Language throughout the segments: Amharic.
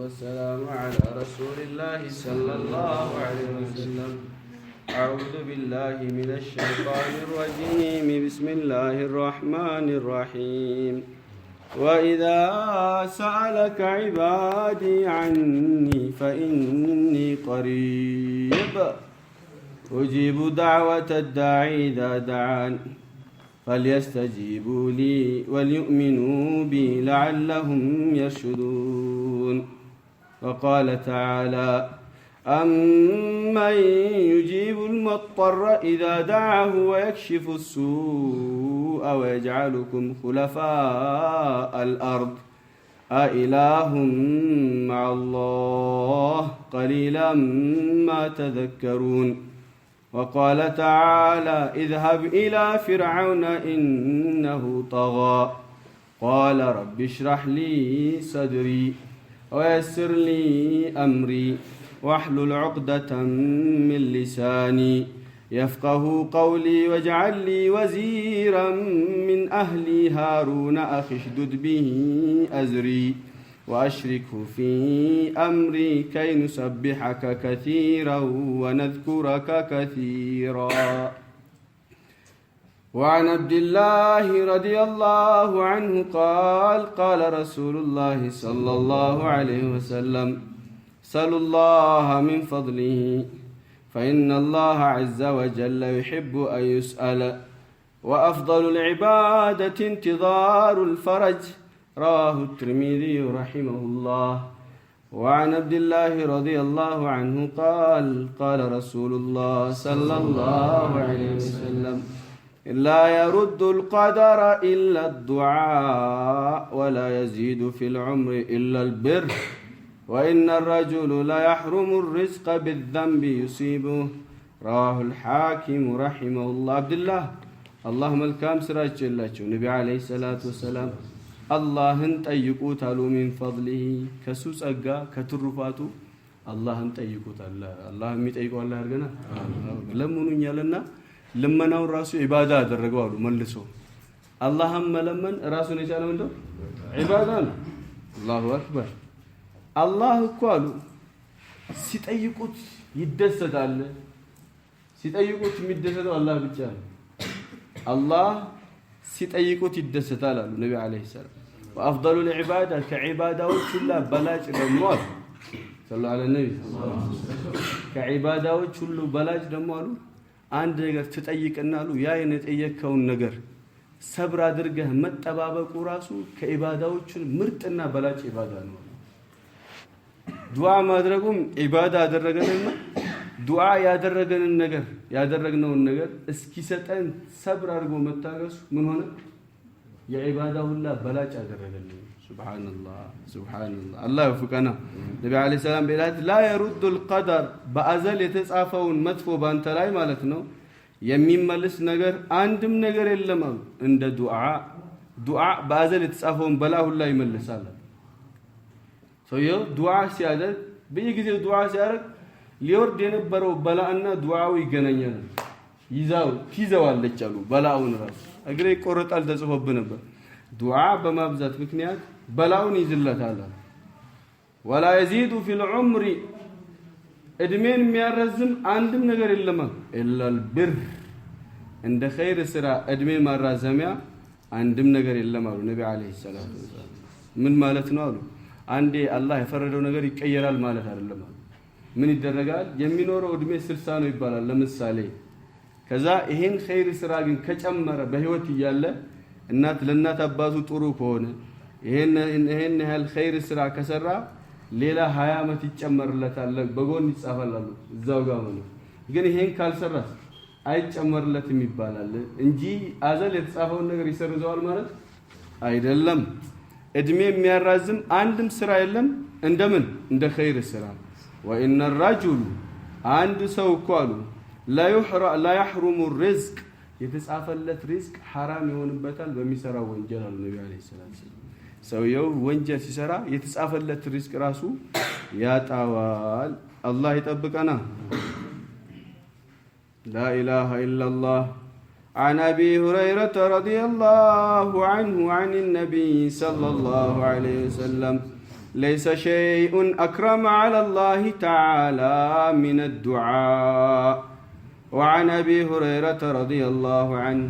والسلام على رسول الله صلى الله عليه وسلم. أعوذ بالله من الشيطان الرجيم. بسم الله الرحمن الرحيم. وإذا سألك عبادي عني فإني قريب أجيب دعوة الداعي إذا دعان فليستجيبوا لي وليؤمنوا بي لعلهم يرشدون. وقال تعالى: أمن يجيب المضطر إذا دعاه ويكشف السوء ويجعلكم خلفاء الأرض أإله مع الله قليلا ما تذكرون. وقال تعالى: اذهب إلى فرعون إنه طغى قال رب اشرح لي صدري ويسر لي أمري واحلل عقدة من لساني يفقه قولي واجعل لي وزيرا من أهلي هارون أخي اشدد به أزري وأشركه في أمري كي نسبحك كثيرا ونذكرك كثيرا. وعن عبد الله رضي الله عنه قال: قال رسول الله صلى الله عليه وسلم: سلوا الله من فضله فإن الله عز وجل يحب أن يسأل وأفضل العبادة انتظار الفرج. رواه الترمذي رحمه الله. وعن عبد الله رضي الله عنه قال: قال رسول الله صلى الله عليه وسلم: لا يرد القدر إلا الدعاء ولا يزيد في العمر إلا البر وإن الرجل لا يحرم الرزق بالذنب يصيبه. رواه الحاكم رحمه الله. عبد الله اللهم الكام سراج جلاچو نبي عليه الصلاة والسلام አላህን ጠይቁት አሉ። ሚን ፈድሊሂ ከሱ ጸጋ ከትሩፋቱ አላህን ጠይቁት አለ። አላህ የሚጠይቀው አላህ ያርገና ለምኑኛልና ልመናውን ራሱ ኢባዳ አደረገው አሉ። መልሶ አላህን መለመን ራሱን የቻለው እንደው ኢባዳ ነው። አላሁ አክበር። አላህ እኮ አሉ ሲጠይቁት ይደሰታል። ሲጠይቁት የሚደሰተው አላህ ብቻ ነው። አላህ ሲጠይቁት ይደሰታል አሉ ነብዩ አለይሂ ሰላም። وافضل العباده كعباداዎች ሁሉ በላጭ ደግሞ አሉ ሰለላሁ ዐለይሂ ነብይ ከዒባዳዎች ሁሉ በላጭ ደግሞ አሉ አንድ ነገር ትጠይቅና አሉ ያ የጠየከውን ነገር ሰብር አድርገህ መጠባበቁ ራሱ ከዒባዳዎች ምርጥና በላጭ ዒባዳ ነው። ዱዓ ማድረጉም ዒባዳ አደረገንና ዱዓ ያደረግነውን ነገር እስኪሰጠን ሰብር አድርጎ መታገሱ ምን ሆነ? የዒባዳ ሁላ በላጭ አደረገልን። ሱብሃንአላህ ሱብሃንአላህ። አላህ ይወፍቀና። ነብዩ አለይሂ ሰላም በላት ላ يرد القدر በአዘል የተጻፈውን መጥፎ ባንተ ላይ ማለት ነው የሚመልስ ነገር አንድም ነገር የለም አሉ እንደ ዱዓ በአዘል የተጻፈውን በላ ሁላ ይመልሳል። ሰውየው ዱዓ ሲያደርግ በየጊዜው ዱዓ ሲያደርግ ሊወርድ የነበረው በላእና ዱዓው ይገናኛል። ይዘዋለች አሉ በላውን ራሱ እግሬ ቆረጣል ተጽፎብህ ነበር። ዱዓ በማብዛት ምክንያት በላውን ይዝለታል። ወላ يزيد في العمر እድሜን የሚያረዝም አንድም ነገር የለም ኢላ البر እንደ ኸይር ስራ እድሜ ማራዘሚያ አንድም ነገር የለም አሉ ነብዩ አለይሂ ሰላቱ ወሰለም። ምን ማለት ነው አሉ? አንዴ አላህ የፈረደው ነገር ይቀየራል ማለት አይደለም። ምን ይደረጋል? የሚኖረው እድሜ 60 ነው ይባላል ለምሳሌ። ከዛ ይሄን ኸይር ስራ ግን ከጨመረ በህይወት እያለ ለእናት አባቱ ጥሩ ከሆነ ይሄን ያህል ኸይር ስራ ከሰራ ሌላ 20 አመት ይጨመርለታል በጎን ይጻፋል አሉ እዛው ጋር ነው። ግን ይሄን ካልሰራስ አይጨመርለትም ይባላል እንጂ አዘል የተጻፈውን ነገር ይሰርዘዋል ማለት አይደለም። እድሜ የሚያራዝም አንድም ስራ የለም እንደምን እንደ ኸይር ስራ። وإن الرجل عند سوكالو لا يحرم الرزق يتسافلت رزق حرام يሆንበታል በሚሰራው ወንጀል አሉ ነብዩ አለይሂ ሰላም። ሰውየው ወንጀል ሲሰራ የተጻፈለት ሪዝቅ ራሱ ያጣዋል። አላህ ይጠብቀና። لا إله إلا الله. عن أبي هريرة رضي الله عنه عن النبي صلى الله عليه وسلم ليس شيء أكرم على الله تعالى من الدعاء. وعن أبي هريرة رضي الله عنه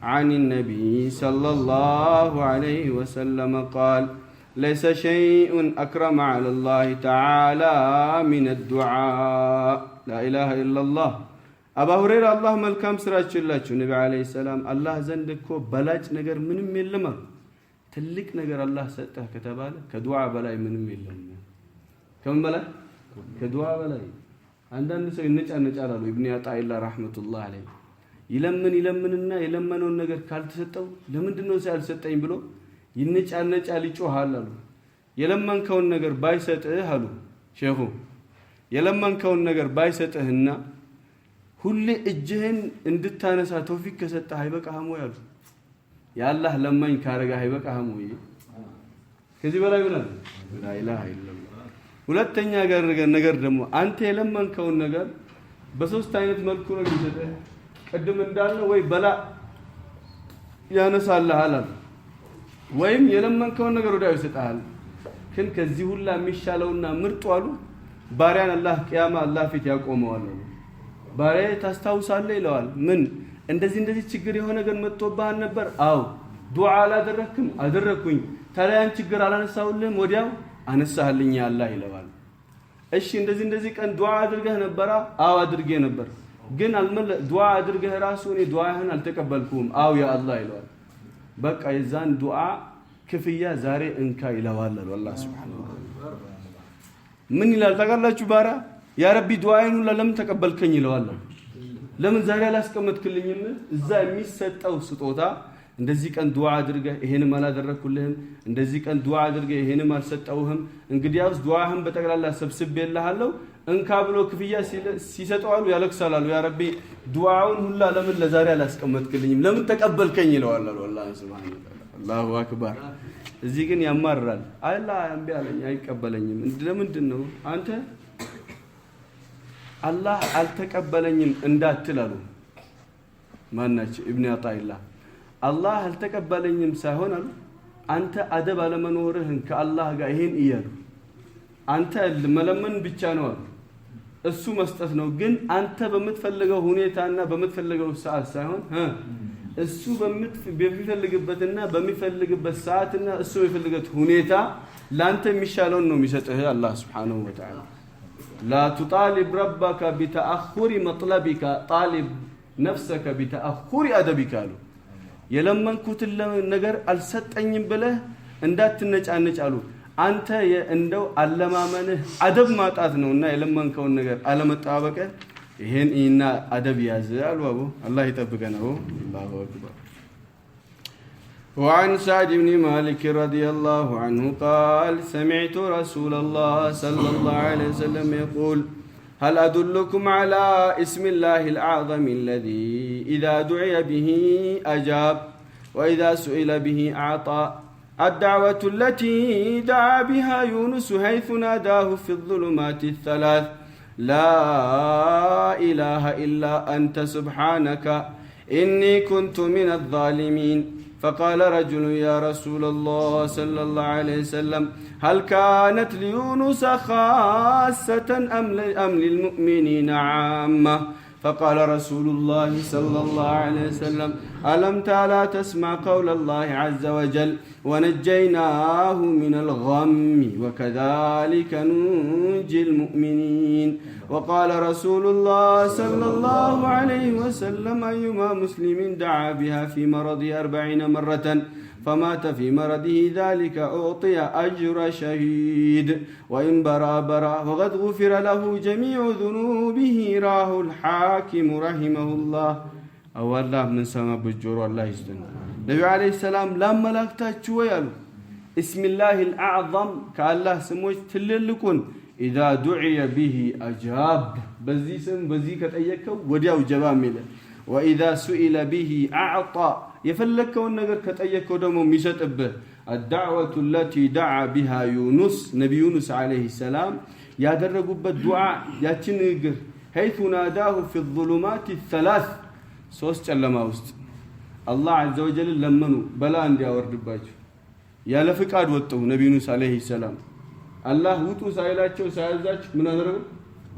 عن النبي صلى الله عليه وسلم قال ليس شيء أكرم على الله تعالى من الدعاء. لا إله إلا الله. أبا هريرة الله ملكام سراج الله النبي عليه السلام الله زندكو بلاج نجر من يلما تلك نجر الله سته كتباله كدعاء بلاي من يلما كم بلا كدعاء بلاي عندنا نسوي نجار له ابن عطاء الله رحمة الله عليه يلمننا يلمنون نجر كالت ستو لمن دنو سأل ستين بلو ينجار يشوها له يلمن كون نجر بايسة هلو شيخو يلمن كون نجر بايسة هنا ሁሌ እጅህን እንድታነሳ ተውፊቅ ከሰጠህ አይበቃህም ወይ አሉ። ያላህ ለማኝ ካረጋ አይበቃህም ወይ? ከዚህ በላይ ምን አለ? ላ ኢላሃ ኢላላህ። ሁለተኛ ነገር ደግሞ አንተ የለመንከውን ነገር በሶስት አይነት መልኩ ነው የሚሰጥህ። ቅድም እንዳልነው ወይ በላ ያነሳልሃል ወይም የለመንከውን ነገር ወዲያው ይሰጣል። ግን ከዚህ ሁላ የሚሻለውና ምርጡ አሉ ባሪያን አላህ ቂያማ አላህ ፊት ያቆመዋል። ባሪያ ታስታውሳለህ ይለዋል። ምን እንደዚህ ችግር የሆነ ነገር መጥቶብሃል ነበር? አው ዱዓ አላደረክም? አደረኩኝ። ታዲያን ችግር አላነሳውልህም? ወዲያው አነሳህልኝ አላህ ይለዋል። እሺ እንደዚህ ቀን ዱዓ አድርገህ ነበር? አው አድርጌ ነበር። ግን ዱዓ አድርገህ ራሱ እኔ ዱዓህን አልተቀበልኩም። አው ያ አላህ ይለዋል። በቃ የዛን ዱዓ ክፍያ ዛሬ እንካ ይለዋል አላህ Subhanahu Wa Ta'ala። ምን ይላል ታውቃላችሁ? ባሪያ ያ ረቢ ዱዓዬን ሁሉ ለምን ተቀበልከኝ ይለዋል። ለምን ዛሬ አላስቀመጥክልኝም? እዛ የሚሰጠው ስጦታ እንደዚህ ቀን ዱዓ አድርገህ ይሄንም አላደረኩልህም፣ እንደዚህ ቀን ዱዓ አድርገህ ይሄንም አልሰጠውህም፣ እንግዲያውስ ዱዓህን በጠቅላላ ሰብስቤልሃለሁ እንካ ብሎ ክፍያ ሲሰጠዋሉ ያለቅሳሉ። ያ ረቢ ዱዓውን ሁሉ ለምን ለዛሬ አላስቀመጥክልኝም? ለምን ተቀበልከኝ ይለዋል አላህ Subhanahu Wa Ta'ala። አላሁ አክበር። እዚህ ግን ያማራል። አላህ አንቢ አለኝ አይቀበለኝም። ለምንድን ነው አንተ አላህ አልተቀበለኝም እንዳትላሉ? ማናቸው ኢብኑ አጣኢላህ አላህ አልተቀበለኝም ሳይሆን አሉ አንተ አደብ አለመኖርህን ከአላህ ጋር ይሄን እያሉ አንተ መለመን ብቻ ነው አሉ እሱ መስጠት ነው። ግን አንተ በምትፈልገው ሁኔታና በምትፈልገው ሰዓት ሳይሆን እሱ በሚፈልግበትና በሚፈልግበት ሰዓትና እሱ በሚፈልግበት ሁኔታ ላንተ የሚሻለውን ነው የሚሰጥህ አላህ Subhanahu Wa Ta'ala። لا تطالب ربك بتأخر مطلبك طالب نفسك بتأخر أدبك له يلمنكوت النجر الستأنيم بله اندات النجانج قالوا أنت يندو علمامنه أدب ما تأثنونا يلمنكون النجر على متعبك هن إنا أدب يازال وابو الله يتبقنا الله أكبر. وعن سعد بن مالك رضي الله عنه قال سمعت رسول الله صلى الله عليه وسلم يقول هل أدلكم على اسم الله الأعظم الذي إذا دعي به أجاب وإذا سئل به أعطى الدعوة التي دعا بها يونس حيث ناداه في الظلمات الثلاث لا إله إلا أنت سبحانك إني كنت من الظالمين. فقال رجل يا رسول الله صلى الله عليه وسلم هل كانت ليونس خاصة أم للمؤمنين عامة؟ فقال رسول الله صلى الله عليه وسلم ألم تلا تسمع قول الله عز وجل ونجيناه من الغم وكذلك ننجي المؤمنين. وقال رسول الله صلى الله عليه وسلم أيما مسلم دعا بها في مرضه 40 مرة فمات في مرضه ذلك أعطي أجر شهيد وإن برا وقد غفر له جميع ذنوبه. راه الحاكم رحمه الله. أو الله من سما بالجور الله يجزن. النبي عليه السلام لما لاكتاچ ويالو اسم الله الأعظم كالله سموش تللكون إذا دعي به أجاب بزي سم بزي كتأيكو ودياو جبام ميله. وإذا سئل به أعطى يفلكون نجر كتأيكو دمو ميشتبه. الدعوة التي دعا بها يونس نبي يونس عليه السلام يادرقوا بالدعاء ياتنجر حيث ناداه في الظلمات الثلاث سوست لما وست الله عز وجل لمنوا بلا اندي اورد باجو يا لفقاد وطو نبي يونس عليه السلام አላህ ውጡ ሳይላቸው ሳያዛቸው ምን አደረጉ?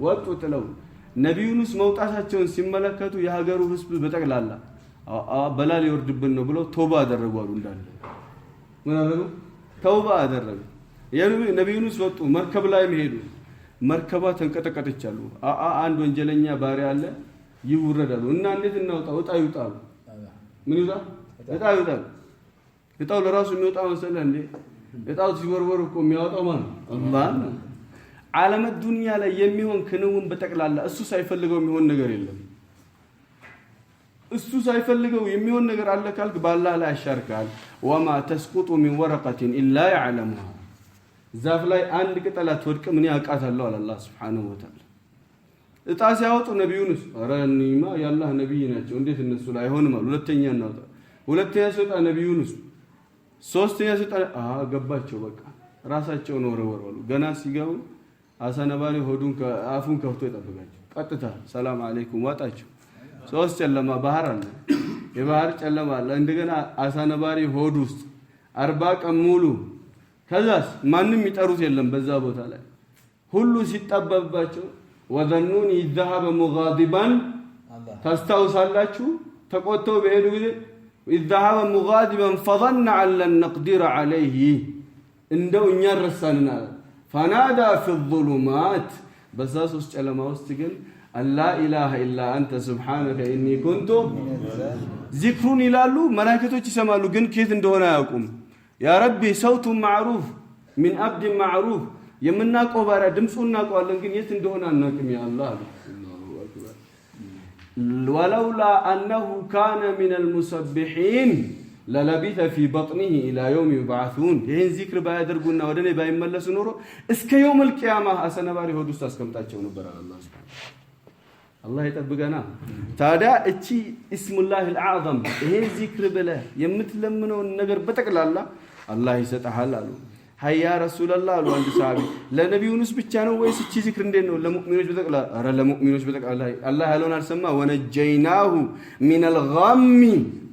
ወጡ ጥለው። ነብዩ ዩኑስ መውጣታቸውን ሲመለከቱ የሀገሩ ህዝብ በጠቅላላ በላል ይወርድብን ነው ብለው ተውባ አደረጉ አሉ። እንዳለ ምን አደረጉ? ተውባ አደረጉ። ነብዩ ዩኑስ ወጡ፣ መርከብ ላይ ሄዱ። መርከባ ተንቀጠቀጠቻሉ። አንድ ወንጀለኛ ባሪያ አለ ይውረዳሉ እና እንዴት እናውጣ? ወጣ ይውጣሉ። ምን ይውጣ? እጣ ይውጣሉ። እጣው ለራሱ የሚወጣ መሰለህ እንዴ? እጣው ሲወርወር እኮ የሚያወጣው ማን? አላህ ነው። ዓለም ዱንያ ላይ የሚሆን ክንውን በጠቅላላ እሱ ሳይፈልገው የሚሆን ነገር የለም። እሱ ሳይፈልገው የሚሆን ነገር አለ ካልክ በአላህ ላይ አሻርካል። ወማ ተስቁጡ ሚን ወረቀቲን ኢላ ያዕለሙሃ ዛፍ ላይ አንድ ቅጠል አትወድቅም እኔ አውቃታለሁ አለ አላህ ሱብሓነሁ ወተዓላ። እጣ ሲያወጡ ነብዩ ዩኑስ ኧረ እኒማ የአላህ ነብይ ናቸው እንዴት እነሱ ላይ አይሆንም አሉ። ሁለተኛ እናውጣ። ሁለተኛ ሲወጣ ነብዩ ዩኑስ፣ ሶስተኛ ሲወጣ ገባቸው። በቃ ራሳቸውን ወረወሩ። ገና ሲገቡ አሳ ነባሪ አፉን ከፍቶ ይጠብቃቸው። ቀጥታ ሰላም አለይኩም ዋጣቸው። ሶስት ጨለማ ባህር አለ፣ የባህር ጨለማ አለ። እንደገና አሳ ነባሪ ሆድ ውስጥ 40 ቀን ሙሉ። ከዛስ ማንም ይጠሩት የለም በዛ ቦታ ላይ ሁሉ ሲጠበብባቸው ወዘኑን ይذهب مغاضبا ታስታውሳላችሁ ተቆጥተው በሄዱ ጊዜ ይذهب مغاضبا فظن ان لن نقدر عليه እንደው እኛ ረሳንና فنادى في الظلمات በዛስ ውስጥ ጨለማ ውስጥ ግን لا اله الا انت سبحانك اني كنت ذكرون ይላሉ። መላእክቶች ይሰማሉ ግን ከየት እንደሆነ አያውቁም። ያ ረቢ ሰውቱ معروف من عبد معروف የምናውቀው ባሪያ ድምጹን እናውቀዋለን ግን የት እንደሆነ አናውቅም። ያ አላህ ولولا انه كان من المسبحين للبث في بطنه الى يوم يبعثون ይሄን ዚክር ባያደርጉና ወደኔ ባይመለሱ ኖሮ እስከ يوم القيامه አሰነባሪ ሆድ ውስጥ አስቀምጣቸው ነበር አላህ Subhanahu አላህ ይጠብቀና። ታዲያ እቺ እስሙላህ العظم ይሄን ዚክር ብለህ የምትለምነው ነገር በጠቅላላ አላህ ይሰጣል አሉ። ሀያ ረሱላህ አሉ አንድ ሰሃቢ ለነብዩ ዩኑስ ብቻ ነው ወይስ እቺ ዚክር እንዴት ነው ለሙእሚኖች በጠቅላላ? ኧረ ለሙእሚኖች በጠቅላላ አላህ ያለውን አልሰማ። ወነጀይናሁ ሚነል ገም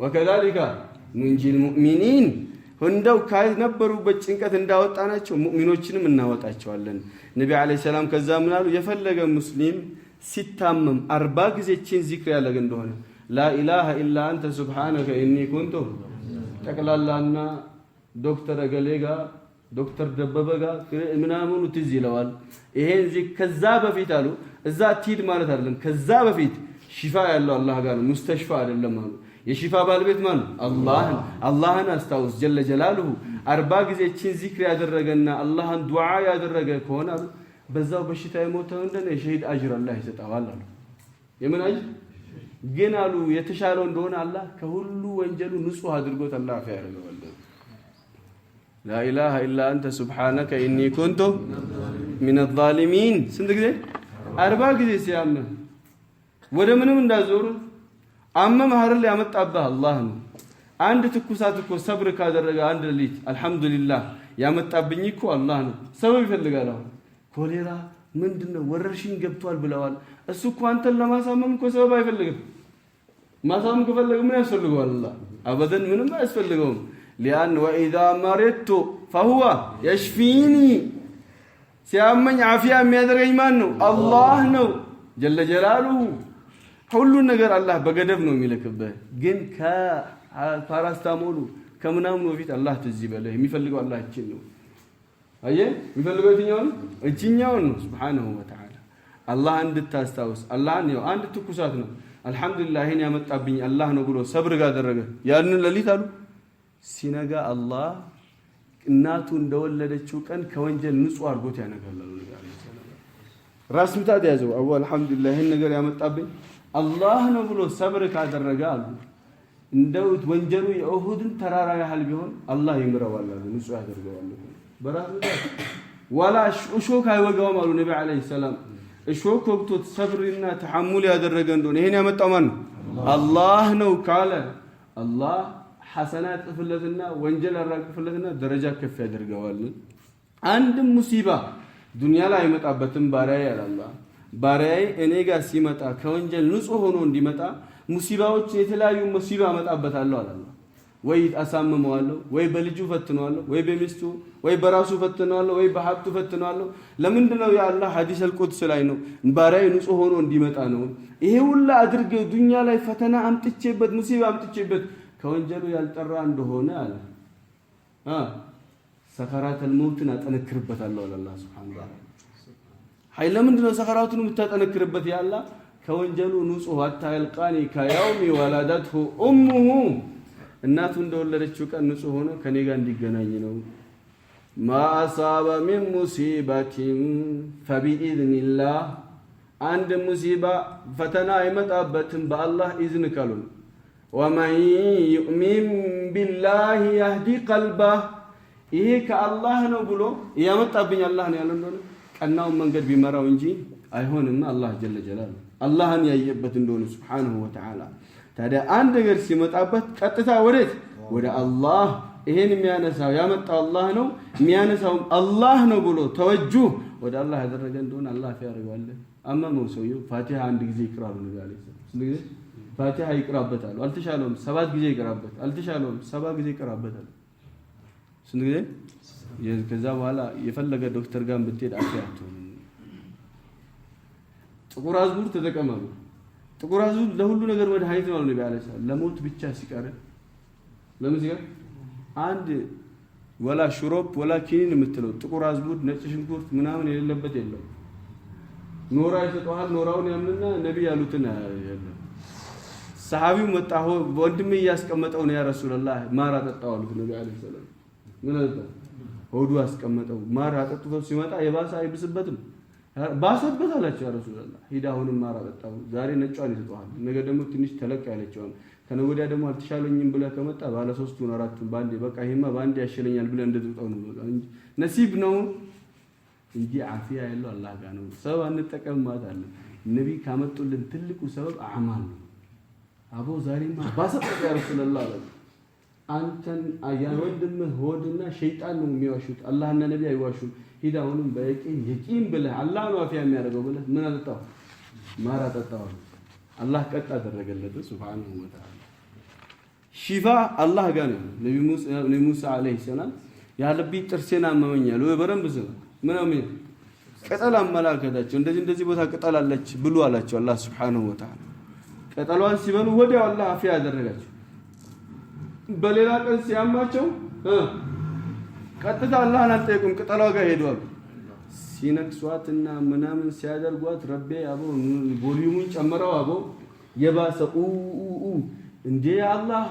ወከዛሊከ ኑንጂል ሙእሚኒን እንደው ከነበሩበት ጭንቀት እንዳወጣናቸው ሙእሚኖችንም እናወጣቸዋለን። ነብዩ አለይሂ ሰላም ከዛ ምን አሉ? የፈለገ ሙስሊም ሲታመም 40 ጊዜ እቺን ዚክር ያለገ እንደሆነ ላ ኢላሃ ኢላ አንተ ሱብሃነከ ኢኒ ኩንቱ ጠቅላላና ዶክተር ገሌጋ ዶክተር ደበበ ጋር ምናምኑ ትዝ ይለዋል። ይሄን ዚክር ከዛ በፊት አሉ እዛ ትሂድ ማለት አይደለም። ከዛ በፊት ሽፋ ያለው አላህ ጋር ነው፣ ሙስተሽፋ አይደለም አሉ። የሽፋ ባለቤት ማን? አላህን አስታውስ ጀለ ጀላሉሁ 40 ጊዜ እቺን ዚክር ያደረገና አላህን ዱዓ ያደረገ ከሆነ በዛው በሽታ የሞተው እንደነ የሸሂድ አጅር አላህ ይሰጣዋል አሉ። የምን አጅር ግን አሉ የተሻለው እንደሆነ አላህ ከሁሉ ወንጀሉ ንጹህ አድርጎት አላህ ያደርገዋል። لا اله الا انت سبحانك اني كنت من الظالمين ስንት ጊዜ? 40 ጊዜ ሲያመህ ወደ ምንም እንዳዞሩ አመመህ አይደል ያመጣብህ አላህ ነው። አንድ ትኩሳት እኮ ሰብር ካደረገ አንድ ሌሊት አልহামዱሊላህ ያመጣብኝ እኮ አላህ ነው። ሰበብ ይፈልጋል። ኮሌራ ምንድነው ወረርሽኝ ገብቷል ብለዋል። እሱ እኮ አንተን ለማሳመም እኮ ሰበብ አይፈልግም። ማሳመም ከፈለገ ምን ያስፈልገዋል? አላህ አበደን ምንም አያስፈልገውም። لأن وإذا مرضت فهو يشفيني ሲያመኝ አፊያ የሚያደርገኝ ማን ነው? አላህ ነው ጀለ ጀላሉሁ። ሁሉ ነገር አላህ በገደብ ነው የሚልክብህ። ግን ከፓራስታሞሉ ከምናምን በፊት አላህ ትዝ ይበልህ። የሚፈልገው አላህ እቺን ነው። አየህ የሚፈልገው የትኛውን? እቺኛውን ነው ሱብሃነሁ ወተዓላ። አላህ እንድታስታውስ አላህ ነው። አንድ ትኩሳት ነው አልহামዱሊላህ ይሄን ያመጣብኝ አላህ ነው ብሎ ሰብር ጋር አደረገ። ያንን ሌሊት አሉ ሲነጋ አላህ እናቱ እንደወለደችው ቀን ከወንጀል ንጹህ አድርጎት ያነጋል። ራስ ምታት ያዘው አው አልহামዱሊላህ ይሄን ነገር ያመጣብኝ አላህ ነው ብሎ ሰብር ካደረገ አሉ እንደው ወንጀሉ የኡሁድን ተራራ ያህል ቢሆን አላህ ይምረዋል አሉ፣ ንጹህ ያደርገዋል። በራስ ምታት ወላ እሾክ አይወጋውም አሉ ነብዩ አለይሂ ሰላም። እሾክ ወቅቶት ሰብርና ተሐሙል ያደረገ እንደሆነ ይሄን ያመጣው ማን ነው? አላህ ነው ካለ አላህ ሐሰናት ጥፍለትና ወንጀል አራግፍለትና ደረጃ ከፍ ያደርገዋል። አንድም ሙሲባ ዱንያ ላይ አይመጣበትም ባሪያዬ አላህ። ባሪያዬ እኔ ጋር ሲመጣ ከወንጀል ንጹህ ሆኖ እንዲመጣ ሙሲባዎች የተለያዩ ሙሲባ አመጣበታለሁ አላህ። ወይ አሳምመዋለሁ ወይ በልጁ ፈትነዋለሁ ወይ በሚስቱ ወይ በራሱ ፈትነዋለሁ ወይ በሀብቱ ፈትነዋለሁ ለምንድነው የአላህ ሐዲስ አልቁድስ ላይ ነው ባሪያዬ ንጹህ ሆኖ እንዲመጣ ነው ይሄ ሁሉ አድርገው ዱንያ ላይ ፈተና አምጥቼበት ሙሲባ አምጥቼበት ከወንጀሉ ያልጠራ እንደሆነ አለ ሰከራተል መውትን አጠነክርበታለሁ አላህ Subhanahu Wa Ta'ala ኃይል ለምንድነው ሰከራቱን የምታጠነክርበት ያላ ከወንጀሉ ንጹህ አታልቃኒ ከያውሚ ወላደቱ ኡሙሁ እናቱ እንደወለደችው ቀን ንጹህ ሆኖ ከኔ ጋር እንዲገናኝ ነው ማአሳበ ሚን ሙሲባቲን ፈቢኢዝኒላህ አንድ ሙሲባ ፈተና አይመጣበትም በአላህ ኢዝን ካሉ ወመን ዩእሚን ቢላሂ የህዲ ቀልበህ ይሄ ከአላህ ነው ብሎ ያመጣብኝ አላህ ነው ያለው እንደሆነ ቀናውን መንገድ ቢመራው እንጂ አይሆንም አላህ ጀለ ጀላሉ አላህን ያየበት እንደሆነ Subhanahu Wa Ta'ala ታዲያ አንድ ነገር ሲመጣበት ቀጥታ ወደ አላህ ይሄን የሚያነሳው ያመጣው አላህ ነው የሚያነሳው አላህ ነው ብሎ ተወጁህ ወደ አላህ ያደረገ እንደሆነ አላህ ያፈርዋል አመመው ሰውየው ፋቲሃ አንድ ጊዜ ይቅራሉ ነው ያለው ስለዚህ ፋቲሃ ይቅራበታል አልተሻለውም 7 ጊዜ ይቅራበት አልተሻለውም 7 ጊዜ ይቅራበታል ስለዚህ ከዛ በኋላ የፈለገ ዶክተር ጋር ብትሄድ አፍያቱ ጥቁር አዝሙድ ተጠቀመው ጥቁር አዝሙድ ለሁሉ ነገር መድኃኒት ነው ነብዩ አለይሂ ሰላም ለሞት ብቻ ሲቀር ለምን ሲቀር አንድ ወላ ሽሮፕ ወላ ኪኒን የምትለው ጥቁር አዝሙድ ነጭ ሽንኩርት ምናምን የሌለበት የለው ኖራ ይሰጣል ኖራውን ያምንና ነብዩ ያሉትን ያለ ሰሃቢው መጣሁ ወንድሜ ያስቀመጠው ነው ያ ረሱላህ ማር አጠጣው አሉት ነብዩ አለይሂ ሰላም ምን አለ ሆዱ አስቀመጠው ማር አጠጥቶ ሲመጣ የባሰ አይብስበትም ባሰበት አላቸው ያ ረሱላህ ሂዳሁንም ማር አጠጣው ዛሬ ነጯን ይሰጣል ነገ ደግሞ ትንሽ ተለቅ ያለችው ከነወዲያ ደግሞ አልተሻለኝም ብለ ከመጣ ባለ 3ቱን 4ቱን ባንዴ በቃ ይሄማ ባንዴ ያሽለኛል ብለ እንደተጣው ነው በቃ እንጂ ነሲብ ነው እንጂ አፊያ ያለው አላህ ጋር ነው ሰው አንጠቀም ማለት አለ ነብይ ካመጡልን ትልቁ ሰበብ አዕማል ነው አቦ ዛሬማ ባሰበት ያ ረሱላህ አለ አንተን አያወንድምህ ሆድና ሸይጣን ነው የሚዋሹት አላህና ነብይ አይዋሹም ሂዳውንም በየቂን ብለ አላህ ነው አፊያ የሚያደርገው ብለ ምን አጠጣው ማር አጠጣው አላህ ቀጥ አደረገለት Subhanahu Wa Ta'ala ሺፋ አላህ ጋር ነው ነብዩ ሙሳ አለይሂ ሰላም ያለብኝ ጥርሴን አመመኛል ወይ በረምብ ዘ ምናምን ቅጠል አመላከታቸው እንደዚህ ቦታ ቅጠል አለች ብሉ አላቸው አላህ Subhanahu Wa Ta'ala ቅጠሏን ሲበሉ ወዲያው አላህ አፊያ ያደረጋቸው በሌላ ቀን ሲያማቸው ቀጥታ አላህን አልጠየቁም ቅጠሏ ጋር ሄዷል ሲነክሷትና ምናምን ሲያደርጓት ረቤ አቦ ቮሊዩሙን ጨምረው አቦ የባሰው እንዴ አላህ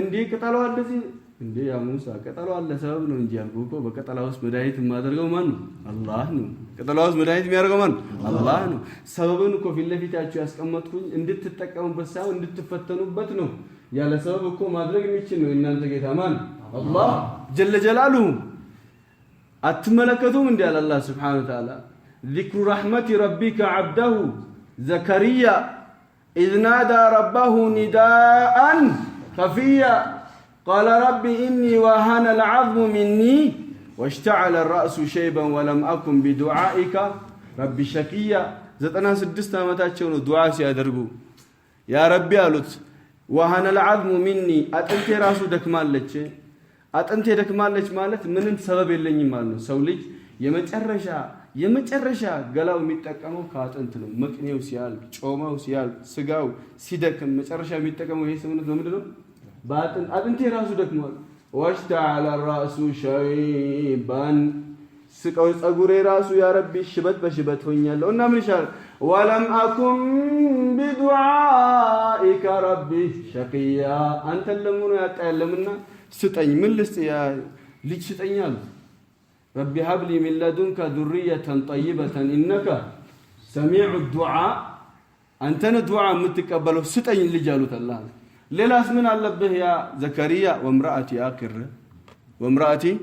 እንዴ ቅጠሏ እንደዚህ እንዴ ያ ሙሳ ቅጠሏ ለሰበብ ነው እንጂ አልኩ በቅጠሏ ውስጥ መድኃኒት ማድረገው ማን ነው አላህ ነው ቅጠሏ ውስጥ መድኃኒት የሚያደርገው ማን አላህ ነው ሰበብን እኮ ፊት ለፊታችሁ ያስቀመጥኩኝ እንድትጠቀሙበት ሳይሆን እንድትፈተኑበት ነው ያለ ሰበብ እኮ ማድረግ የሚችል ነው እናንተ ጌታ ማን አላህ ጀለ ጀላሉሁ አትመለከቱም እንዴ አላህ Subhanahu Wa Ta'ala ذكر رحمة ربك عبده زكريا إذ نادى ربه نداء خفيا قال رب إني وهن العظم مني واشتعل الرأس شيبا ولم أكن بدعائك رب شقيا 96 ዓመታቸው ነው ዱዓ ሲያደርጉ ያ ረቢ አሉት وهن العظم مني አጥንቴ ራሱ ደክማለች አጥንቴ ደክማለች ማለት ምንም ሰበብ የለኝም ማለት ነው ሰው ልጅ የመጨረሻ ገላው የሚጠቀመው ከአጥንት ነው መቅኔው ሲያል ጮማው ሲያል ስጋው ሲደክም መጨረሻ የሚጠቀመው ይሄ ሰውነት ለምንድነው አጥንቴ ራሱ ደክሟል ወሽተዓለ الرأس شيبا ስቀው ጸጉሬ ራሱ ያ ረቢ ሽበት በሽበት ሆኛለሁ እና ምን ይሻል ወለም አኩን بدعائك ربي شقيا አንተ ለምኑ ያጣየለምና ስጠኝ ምን ልስጥ ያ ልጅ ስጠኛል ربي هب لي من لدنك ذرية طيبة إنك سميع الدعاء أنت ندعاء متقبله ستين لجالوت الله ليلاس من الله يا زكريا وامرأتي آخر وامرأتي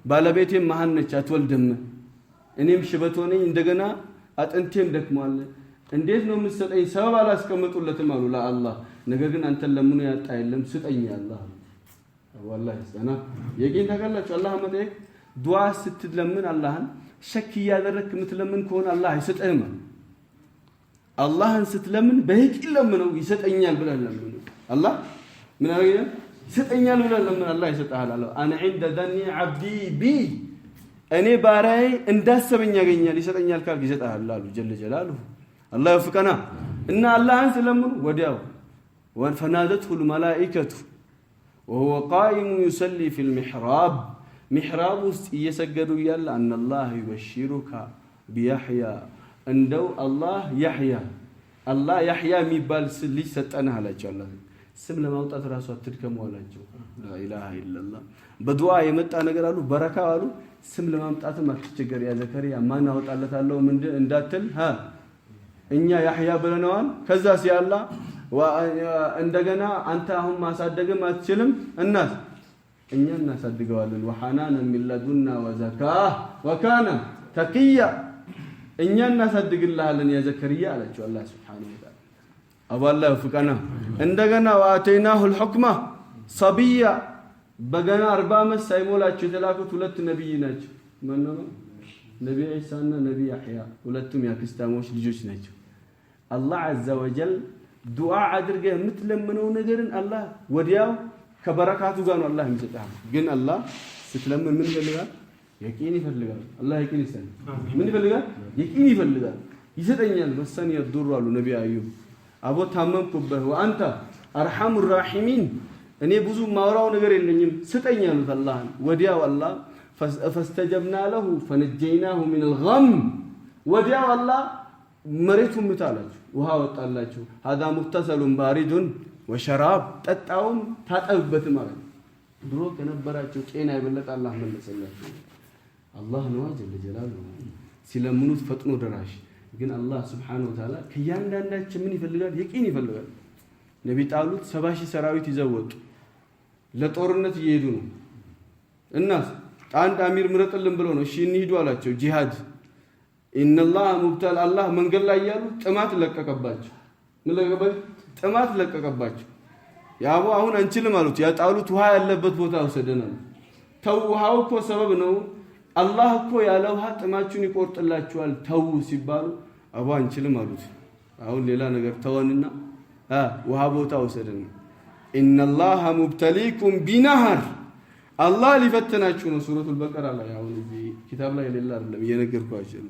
بالبيتي مهنች አትወልድም እኔም ሽበቶኔ እንደገና አጥንቴም ደክሟል እንዴት ነው የምትሰጠኝ ሰበብ አላስቀምጡለትም አሉ ለአላህ ነገር ግን አንተ ለምኑ ያጣ የለም ስጠኝ አላህ والله ሰና የቂን ተከላችሁ አላህ መጠየቅ ዱዓ ስትለምን አላህን ሸክ ያደረክ ምትለምን ከሆነ አላህ ይሰጠህም አላህን ስትለምን በህቅ ለምነው ይሰጠኛል ብለህ ለምን አላህ ምን አረጋኝ ستنيال ولا لما الله يسطحال الله انا عند ذني عبدي بي እኔ ባሪያዬ እንዳሰበኝ ያገኛል ይሰጠኛል ካልክ ይሰጣል አሉ ጀለ ጀላሉ الله يوفقنا ان الله سلموا ودياو فنادته الملائكه وهو قائم يصلي في المحراب محراب يسجدوا يلا ان الله يبشرك بيحيى እንደው አላህ ያህያ የሚባል ልጅ ሰጠንህ አላቸው አላህ ስም ለማውጣት ራሱ አትድከሙ አላቸው لا اله الا الله በዱዓ የመጣ ነገር አሉ በረካ አሉ ስም ለማምጣትም አትቸገር ያ ዘከሪያ ማን አወጣለታለው ምን እንዳትል እኛ ያህያ ብለናል ከዛ ሲያላ እንደገና አንተ አሁን ማሳደግም አትችልም እናት እኛ እናሳድገዋለን وحنانا من لدنا وزكاه وكان تقيا እኛ እናሳድግልሃለን ያ ዘከሪያ አላቸው አላህ Subhanahu Wa Ta'ala አባላህ ፍቀና እንደገና واتيناه الحكمه صبيا በገና 40 ዓመት ሳይሞላቸው የተላኩት ሁለት ነብይ ናቸው ማን ነው ነብይ ኢሳና ነብይ ያህያ ሁለቱም ያክስታሞች ልጆች ናቸው አላህ عز وجل ዱዓ አድርገህ የምትለምነው ነገርን አላህ ወዲያው ከበረካቱ ጋር ነው አላህ የሚሰጣው ግን አላህ ስትለምን ምን ይፈልጋል يقين ይፈልጋል አላህ يقين ይሰጣል ምን ይፈልጋል يقين ይፈልጋል ይሰጠኛል ወሰን يضر አሉ ነብይ አዩብ አቦ ታመምኩበት ወአንተ አርሐሙ الراحمين እኔ ብዙ ማውራው ነገር የለኝም ስጠኛል አላህ ወዲያው አላህ فاستجبنا له فنجيناه من الغم ወዲያው አላህ መሬቱን ምታላችሁ ውሃ ወጣላችሁ هذا مغتسل بارد وشراب ጠጣውም ታጠብበት ማለት ድሮ ከነበራቸው ጤና ይበለጥ አላህ መለሰላችሁ አላህ ነው ጀለ ጀላሉ ሲለምኑት ፈጥኖ ደራሽ ግን አላህ Subhanahu Wa Ta'ala ከያንዳንዳችን ምን ይፈልጋል يقين ይፈልጋል ነብይ ጣሉት 70,000 ሰራዊት ይዘወጡ ለጦርነት እየሄዱ ነው እናስ አንድ አሚር ምረጥልን ብሎ ነው እሺ እንሂዱ አላቸው ጂሃድ ان الله مبتل الله መንገድ ላይ ያሉ ጥማት ለቀቀባቸው ምን ለቀቀባቸው ጥማት ለቀቀባቸው ያው አሁን አንችልም አሉት ያጣሉት ውሃ ያለበት ቦታ ወሰደናል ተው ውሃው እኮ ሰበብ ነው አላህ እኮ ያለ ውሃ ጥማችሁን ይቆርጥላችኋል ተው ሲባሉ አባ አንችልም አሉት አሁን ሌላ ነገር ተወንና ውሃ ቦታ ወሰደን ان الله مبتليكم بنهر الله ሊፈትናችሁ ነው ሱረቱል በቀራ ላይ አሁን እዚህ ኪታብ ላይ ሌላ አይደለም እየነገርኳችሁ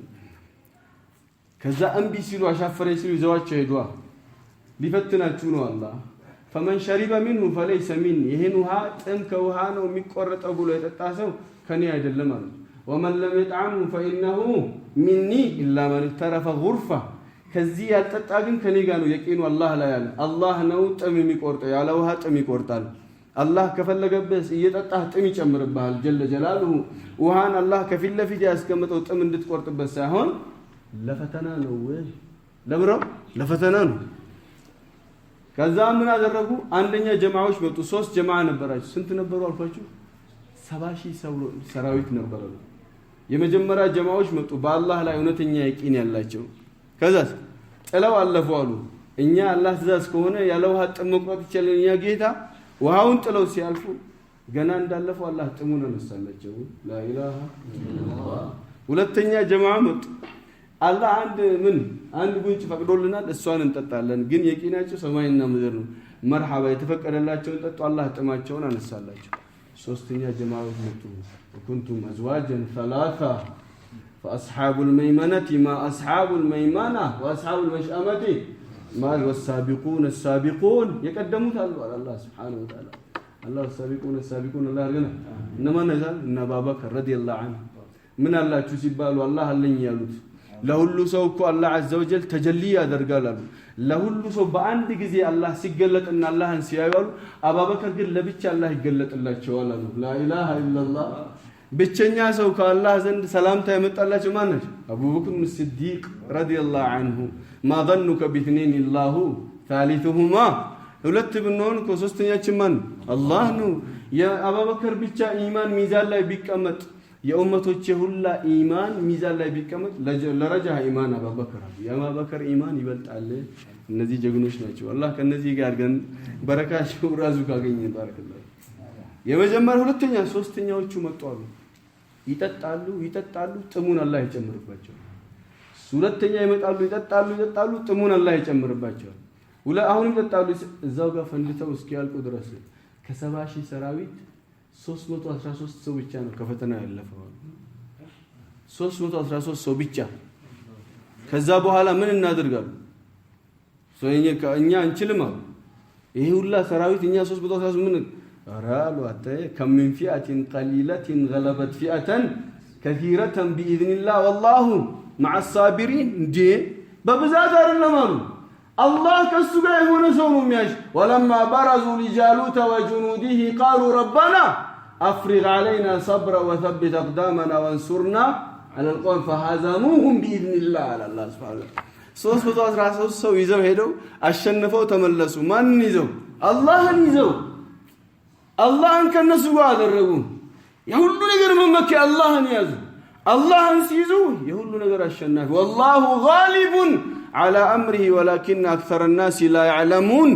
ከዛ እንቢ ሲሉ አሻፈረኝ ሲሉ ይዘዋቸው ሄዷ ሊፈትናችሁ ነው አላህ فمن شرب منه فليس مني ይሄን ውሃ ጥም ከውሃ ነው የሚቆረጠው ብሎ የጠጣ ሰው ከኔ አይደለም ማለት ومن لم يطعمه فانه مني الا من اغترف غرفه ከዚህ ያልጠጣ ግን ከኔ ጋር ነው የቂኑ አላህ ላይ ያለ አላህ ነው ጥም የሚቆርጠው ያለ ውሃ ጥም ይቆርጣል አላህ ከፈለገበት እየጠጣህ ጥም ይጨምርብሃል ጀለ ጀላሉ ውሃን አላህ ከፊት ለፊት ያስቀመጠው ጥም እንድትቆርጥበት ሳይሆን ለፈተና ነው ለብረው ለፈተና ነው ከዛ ምን አደረጉ አንደኛ ጀማዓዎች መጡ 3 ጀማዓ ነበራቸው ስንት ነበሩ አልኳችሁ 70,000 ሰራዊት ነበሩ የመጀመሪያ ጀማዓዎች መጡ በአላህ ላይ እውነተኛ የቂን ያላቸው ከዛ ጥለው አለፉ አሉ እኛ አላህ ትእዛዝ ከሆነ ያለ ውሃ ጥም መቁረጥ ይችላል እኛ ጌታ ውሃውን ጥለው ሲያልፉ ገና እንዳለፉ አላህ ጥሙን አነሳላቸው لا اله الا الله ሁለተኛ ጀማዓ መጡ አላህ አንድ ጉንጭ ፈቅዶልናል እሷን እንጠጣለን ግን የቂናቸው ሰማይና ምድር ነው መርሐባ የተፈቀደላቸው እንጠጡ አላህ ጥማቸውን አነሳላቸው ሶስተኛ ጀማዓዎች መጡ وكنتم ازواجا ثلاثه فاصحاب الميمنه ما اصحاب الميمنه واصحاب المشأمه ما والسابقون السابقون يقدموا الله سبحانه وتعالى الله السابقون الله يرغنا انما نزل ان ابا بكر رضي الله عنه من الله ሲባሉ አላህ አለኝ ያሉት ለሁሉ ሰው እኮ አላህ عز وجل ተጀሊ ያደርጋል አሉ ለሁሉ ሰው በአንድ ጊዜ አላህ ሲገለጥና አላህን ሲያዩ አባበከር ግን ለብቻ አላህ ይገለጥላቸዋል አሉ لا اله الا الله ብቸኛ ሰው ከአላህ ዘንድ ሰላምታ ያመጣላቸው ማን ነው አቡበክር ሲዲቅ ረዲየላሁ ዐንሁ ما ظنك باثنين الله ثالثهما ሁለት ብንሆን ከሶስተኛችን ማን አላህ ነው የአቡበክር ብቻ ኢማን ሚዛን ላይ ቢቀመጥ የኡመቶች ሁላ ኢማን ሚዛን ላይ ቢቀመጥ ለረጃህ ኢማን አቡበክር የአቡበክር ኢማን ይበልጣል እነዚህ ጀግኖች ናቸው አላህ ከነዚህ ጋር ግን በረካቸው ራሱ ካገኘን ባረከላህ የመጀመሪያ ሁለተኛ ሶስተኛዎቹ መጣሉ ይጠጣሉ ጥሙን አላህ ይጨምርባቸው ሁለተኛ ይመጣሉ ይጠጣሉ ጥሙን አላህ ይጨምርባቸው አሁን ይጠጣሉ እዛው ጋር ፈንድተው እስኪያልቁ ድረስ ከ70,000 ሰራዊት 313 ሰው ብቻ ነው ከፈተና ያለፈው 313 ሰው ብቻ ከዛ በኋላ ምን እናደርጋለን እኛ እንችልም ይሄ ሁላ ሰራዊት እኛ 313 ምን አራሉ አታየ ከም من فئة قليلة غلبت فئة كثيرة بإذن الله والله مع الصابرين دي ببزاد አይደለም الله ከሱ ጋር የሆነ ሰው ነው የሚያሽ ولما برزوا لجالوت وجنوده قالوا ربنا أفرغ علينا صبرا وثبت أقدامنا وانصرنا على القوم فهزموهم بإذن الله على الله سبحانه 313 ሰው ይዘው ሄደው አሸንፈው ተመለሱ ማን ይዘው አላህን ይዘው አላህን ከነሱ ጋር አደረጉ የሁሉ ነገር መመኪያ አላህን ያዙ አላህን ሲይዙ የሁሉ ነገር አሸናፊ والله غالب على امره ولكن اكثر الناس لا يعلمون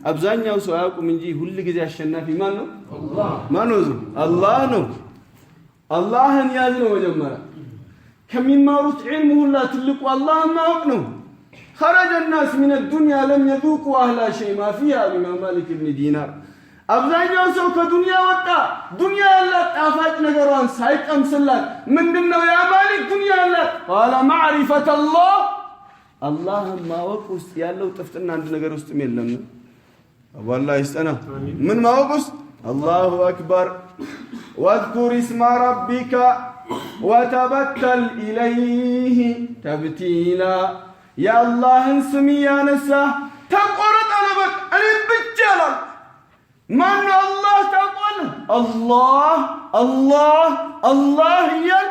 አብዛኛው ሰው ያውቁም እንጂ ሁሉ ጊዜ አሸናፊ ማን ነው አላህ ማን ነው አላህ ነው አላህን ያዝ ነው መጀመሪያ ከሚማሩት ዒልም ሁላ ትልቁ አላህን ማወቅ ነው خرج الناس من الدنيا لم يذوقوا اهل شيء ما فيها بما مالك بن دينار አብዛኛው ሰው ከዱንያ ወጣ ዱንያ ያላት ጣፋጭ ነገሯን ሳይቀምስላት ምንድነው ያ ማሊክ ዱንያ ያላት قال معرفة الله አላህን ማወቅ ውስጥ ያለው ጥፍጥና አንድ ነገር ውስጥ የለም والله يستنا من ማወቅ ውስጥ الله اكبر واذكر اسم ربك وتبتل اليه تبتيلا يا الله اسم يا نسا تقرط على بك انا بجلال من الله تقول الله الله الله يا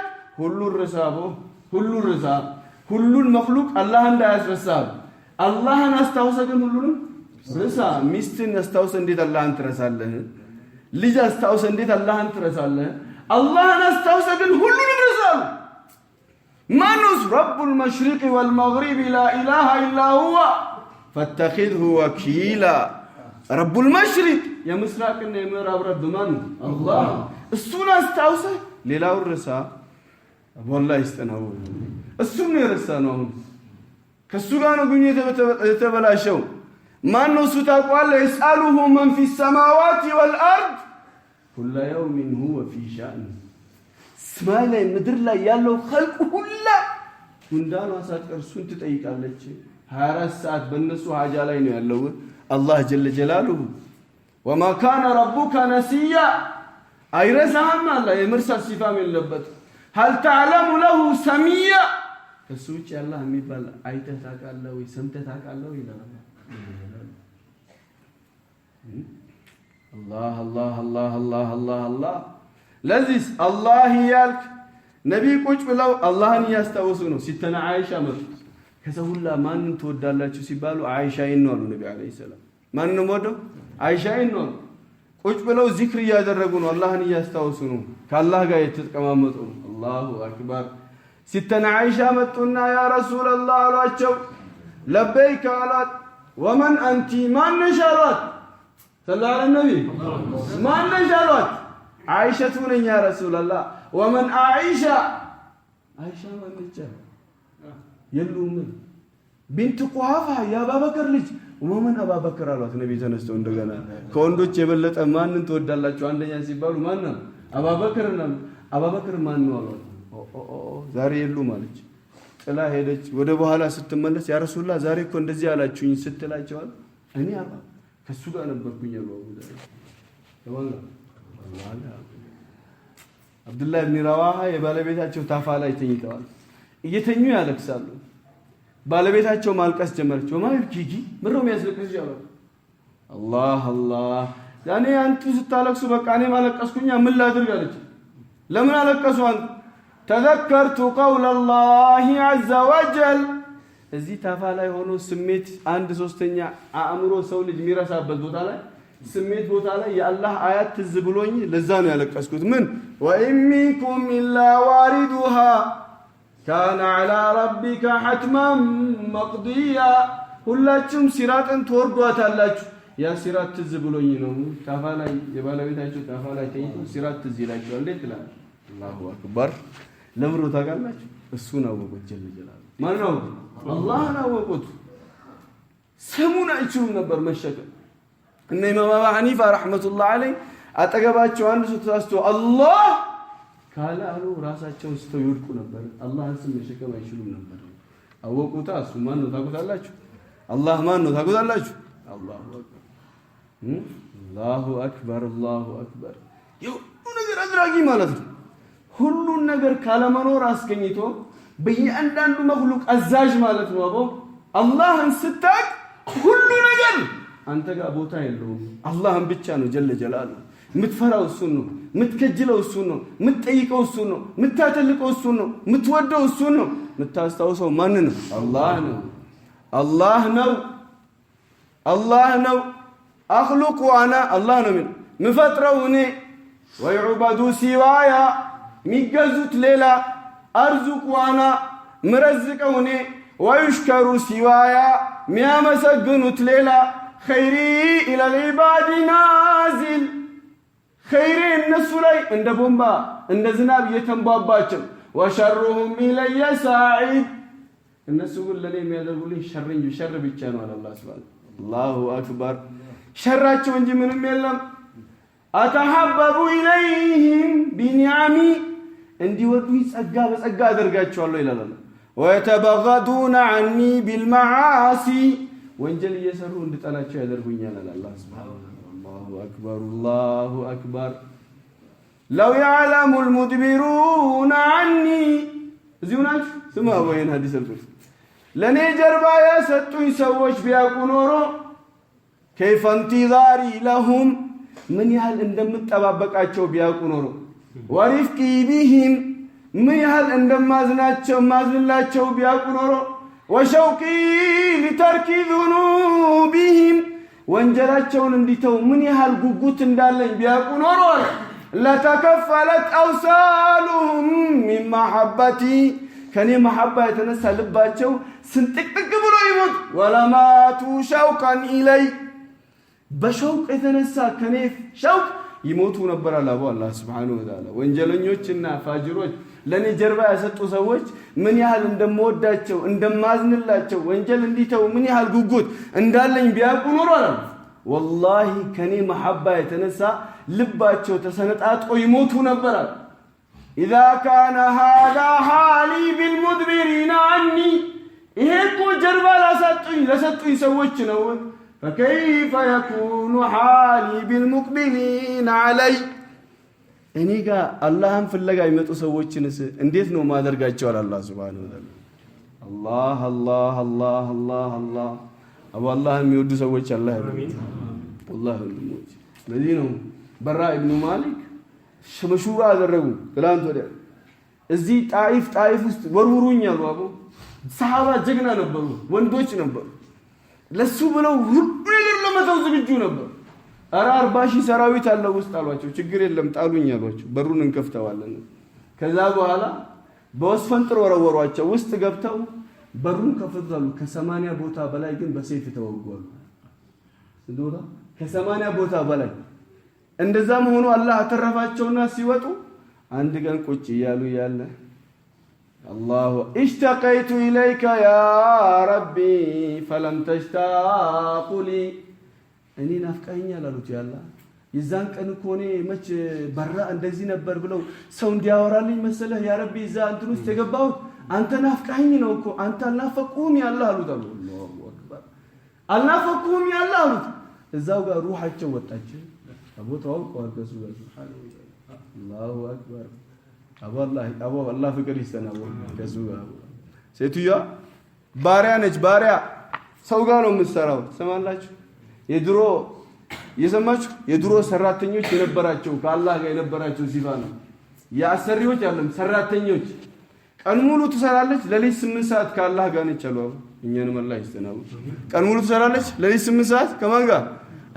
كل الرسابه كل الرساب كل المخلوق الله عند يسرساب الله نستوسق كلهم رسا مستن نستوس እንዴት الله እንትረሳለህ ልጅ አስተውስ እንዴት الله እንትረሳለህ الله نستوس كلهم رساب منوس رب المشرق والمغرب لا اله الا هو فاتخذه وكيلا رب المشرق يا مسراقنا يا ምዕራብ ረብ ማን الله እሱን አስተውሰ ሌላው ረሳ والله ይስተናው እሱን ነው የረሳነው ከሱ ጋር ነው ግን የተበላሸው ማን ነው እሱ ታውቃለህ يسأله من في السماوات والارض كل يوم هو في شأن ሰማይ ላይ ምድር ላይ ያለው خلق ሁላ እንዳው አሳቀር እሱን ትጠይቃለች 24 ሰዓት በእነሱ ሀጃ ላይ ነው ያለው الله جل جلاله وما كان ربك نسيا አይረሳም الله የመርሳት ሲፋም የለበት هل تعلم له سميا فسوچ الله የሚባል አይተህ ታውቃለህ ወይ ሰምተህ ታውቃለህ ይላል الله الله الله الله الله الله ለዚህ الله ያልክ ነብይ ቁጭ ብለው አላህን ያስተዋወሱ ነው ሲተና አይሻ መጡ ከሰውላ ማንን ተወዳላችሁ ሲባሉ አይሻይን ነው አሉ ነብይ አለይሂ ሰላም ማንን ወደው አይሻይን ነው ቁጭ ብለው ዚክር ያደረጉ ነው አላህን ያስተዋወሱ ነው ከአላህ ጋር የተቀማመጡ ነው አላሁ አክበር ሲተና አይሻ መጡና ያ ረሱላህ አሏቸው ለበይከ አላት ወመን አንቲ ማን ነሻሏት ሰለላሁ ዐለይሂ ነብይ ማን ነሻሏት አይሻቱ ነኝ ያ ረሱላህ ወመን አይሻ አይሻ ማን ነች የሉም ቢንት ቁሃፋ ያ አባበከር ልጅ ወመን አባበከር አሏት ነብይ ተነስተው እንደገና ከወንዶች የበለጠ ማንን ተወዳላችሁ አንደኛ ሲባሉ ማን ነው አባበከር ማን ነው አሏት ዛሬ የሉም አለች ጥላ ሄደች ወደ በኋላ ስትመለስ ያ ረሱላህ ዛሬ እኮ እንደዚህ አላችሁኝ ስትላቸው እኔ ከሱ ጋር ነበርኩኝ አሉ ተወላ አብዱላህ ኢብኑ ረዋሃ የባለቤታቸው ታፋ ላይ ተኝተዋል እየተኙ ያለቅሳሉ ባለቤታቸው ማልቀስ ጀመረች ወማይኪጂ ምነው የሚያስለቅስ ይችላል አላህ አላህ ያኔ አንቱ ስታለቅሱ በቃ እኔ ማለቀስኩኛ ምን ላድርግ አለች ለምን አለቀሱ አንተ ተذكرت قول الله عز وجل እዚህ ታፋ ላይ ሆኖ ስሜት 1/3 አእምሮ ሰው ልጅ የሚረሳበት ቦታ ላይ ስሜት ቦታ ላይ የአላህ አያት ትዝ ብሎኝ ለዛ ነው ያለቀስኩት ምን ወኢሚኩም ኢላ ዋሪዱሃ كان على ربك حتما مقضيا ሁላችሁም ሲራጥን ትወርዷታላችሁ ያ ሲራጥ ትዝ ብሎኝ ነው ታፋ ላይ የባለቤታቸው ታፋ ላይ ተይቶ ሲራጥ ትዝ ይላችኋል እንዴት ይላል አላሁ አክበር ለምሮ ታውቃላችሁ እሱ ነው ወጀል ይላል ማን ነው አላህ ነው ወቁት ስሙን አይችሉም ነበር መሸከም እነ ኢማም አቡ ሐኒፋ ረህመቱላህ ዐለይሂ አጠገባቸው አንድ ሰው ተሳስቶ አላህ ካለ አሉ ራሳቸውን ስተው ይወድቁ ነበር። አላህን ስም መሸከም አይችሉም ነበር። አወቁታ እሱ ማን ነው ታውቁታላችሁ? አላህ ማን ነው ታውቁታላችሁ? አላሁ አክበር አላሁ አክበር። የሁሉ ነገር አድራጊ ማለት ነው። ሁሉን ነገር ካለመኖር አስገኝቶ በእያንዳንዱ መክሉቅ አዛዥ ማለት ነው። አቦ አላህን ስታቅ ሁሉ ነገር አንተ ጋር ቦታ የለውም። አላህን ብቻ ነው ጀለ ጀላሉ የምትፈራው እሱን ነው፣ የምትከጅለው እሱን ነው፣ የምትጠይቀው እሱን ነው፣ የምታተልቀው እሱን ነው፣ የምትወደው እሱን ነው፣ የምታስታውሰው ማንን ነው? አላህ ነው። አላህ ነው። አላህ ነው። አኽሉቁ አና አላህ ነው ምፈጥረው እኔ ወይዑበዱ ሲዋያ ሚገዙት ሌላ አርዙቁ አና ምረዝቀው እኔ ወዩሽከሩ ሲዋያ ሚያመሰግኑት ሌላ ኸይሪ ኢለል ዒባዲ ናዚል ኸይሬ እነሱ ላይ እንደ ቦምባ እንደ ዝናብ እየተንቧባቸው ወሸሩሁም ኢለየ ሳዒድ እነሱ ግን ለኔ የሚያደርጉልኝ ሸር ብቻ ነው አለ አላህ ሱብሓነሁ አላሁ አክበር ሸራቸው እንጂ ምንም የለም። አተሐበቡ ኢለይሂም ቢኒዓሚ እንዲወዱኝ ጸጋ በጸጋ አደርጋቸዋለሁ ይላል አላህ። ወየተበገዱነ ዐኒ ቢልመዓሲ ወንጀል እየሰሩ እንድጠላቸው ያደርጉኛል አለ አላህ ሱብሓነሁ አላሁ አክበር አላሁ አክበር ለው የዕለሙ ልሙድቢሩነ ዐኒ እዚሁ ናችሁ ስማ ወይን ሀዲስ አልኩት ለእኔ ጀርባ የሰጡኝ ሰዎች ቢያውቁ ኖሮ ከይፈ እንቲዛሪ ለሁም ምን ያህል እንደምጠባበቃቸው ቢያውቁ ኖሮ ወሪፍቂ ቢሂም ምን ያህል እንደማዝንላቸው ቢያውቁ ኖሮ ወሸውቂ ሊተርኪ ዙኑቢሂም ወንጀላቸውን እንዲተው ምን ያህል ጉጉት እንዳለኝ ቢያውቁ ኖሮ ለተከፈለት አውሳሉሁም ሚን መሐበቲ ከኔ መሐባ የተነሳ ልባቸው ስንጥቅጥቅ ብሎ ይሞት ወለማቱ ሸውቀን ኢለይ በሸውቅ የተነሳ ከኔ ሸውቅ ይሞቱ ነበር አለ አላህ ሱብሓነሁ ወተዓላ። ወንጀለኞችና ፋጅሮች ለኔ ጀርባ ያሰጡ ሰዎች ምን ያህል እንደምወዳቸው እንደማዝንላቸው ወንጀል እንዲተው ምን ያህል ጉጉት እንዳለኝ ቢያውቁ ኖሮ አለ ወላሂ ከኔ መሐባ የተነሳ ልባቸው ተሰነጣጦ ይሞቱ ነበር አለ። ኢዛ ካነ ሃዛ ሓሊ ቢልሙድቢሪነ ዐኒ ይሄ እኮ ጀርባ ለሰጡኝ ሰዎች ነው። ፈከይፈ የኩኑ ሓሊ ቢልሙቅቢሊነ ዐለይ እኔ ጋር አላህን ፍለጋ ይመጡ ሰዎችንስ እንዴት ነው ማደርጋቸው? አላህ ሱብሓነሁ ወተዓላ አላህ አላህ አላህ አላህ አላህ አቡ አላህ የሚወዱ ሰዎች አላህ ያደርግ والله ወንድሞች። ለዚህ ነው በራ ኢብኑ ማሊክ መሹራ አደረጉ ትላንት ወዲያ እዚህ ጣይፍ ውስጥ ወርውሩኝ አሉ። አቡ ሰሃባ ጀግና ነበሩ፣ ወንዶች ነበሩ። ለሱ ብለው ሁሉ ነገር ለመተው ዝግጁ ነበሩ። 40,000 ሰራዊት አለው ውስጥ አሏቸው። ችግር የለም ጣሉኝ አሏቸው። በሩን እንከፍተዋለን። ከዛ በኋላ በወስፈንጥር ወረወሯቸው። ውስጥ ገብተው በሩን ከፈቱታሉ። ከ80 ቦታ በላይ ግን በሰይፍ ተወጓሉ። እንደውላ ከ80 ቦታ በላይ እንደዛም ሆኖ አላህ አተረፋቸውና ሲወጡ አንድ ቀን ቁጭ እያሉ ያለ አላሁ እሽተቀይቱ ኢለይከ ያ ረቢ ፈለም ተሽታቁ ሊ እኔ ናፍቀኸኛል አሉት። ያላ የዛን ቀን እኮ እኔ መች በራ እንደዚህ ነበር ብለው ሰው እንዲያወራልኝ መሰለህ ያ ረቢ እዛ እንትን ውስጥ የገባሁት አንተ ናፍቀኸኝ ነው እኮ አንተ አልናፈቁህም ያላ አሉት። አላሁ አክበር አልናፈቁህም ያላ አሉት። እዛው ጋር ሩሃቸው ወጣች። አቦታው ቆርጠሱ ሱብሃንአላህ አላሁ አክበር አቡ አላህ ፍቅር ይስተናው ከሱ ጋር ሴትዮዋ ባሪያ ነች። ባሪያ ሰው ጋር ነው የምትሰራው። ሰማላችሁ የድሮ የሰማችሁ የድሮ ሰራተኞች የነበራቸው ከአላህ ጋር የነበራቸው ሲፋ ነው። የአሰሪዎች አይደለም ሰራተኞች ቀን ሙሉ ትሰራለች፣ ለሊት 8 ሰዓት ከአላህ ጋር ነች አሉ። እኛንም አላህ ይስተናው። ቀን ሙሉ ትሰራለች፣ ለሊት 8 ሰዓት ከማን ጋር?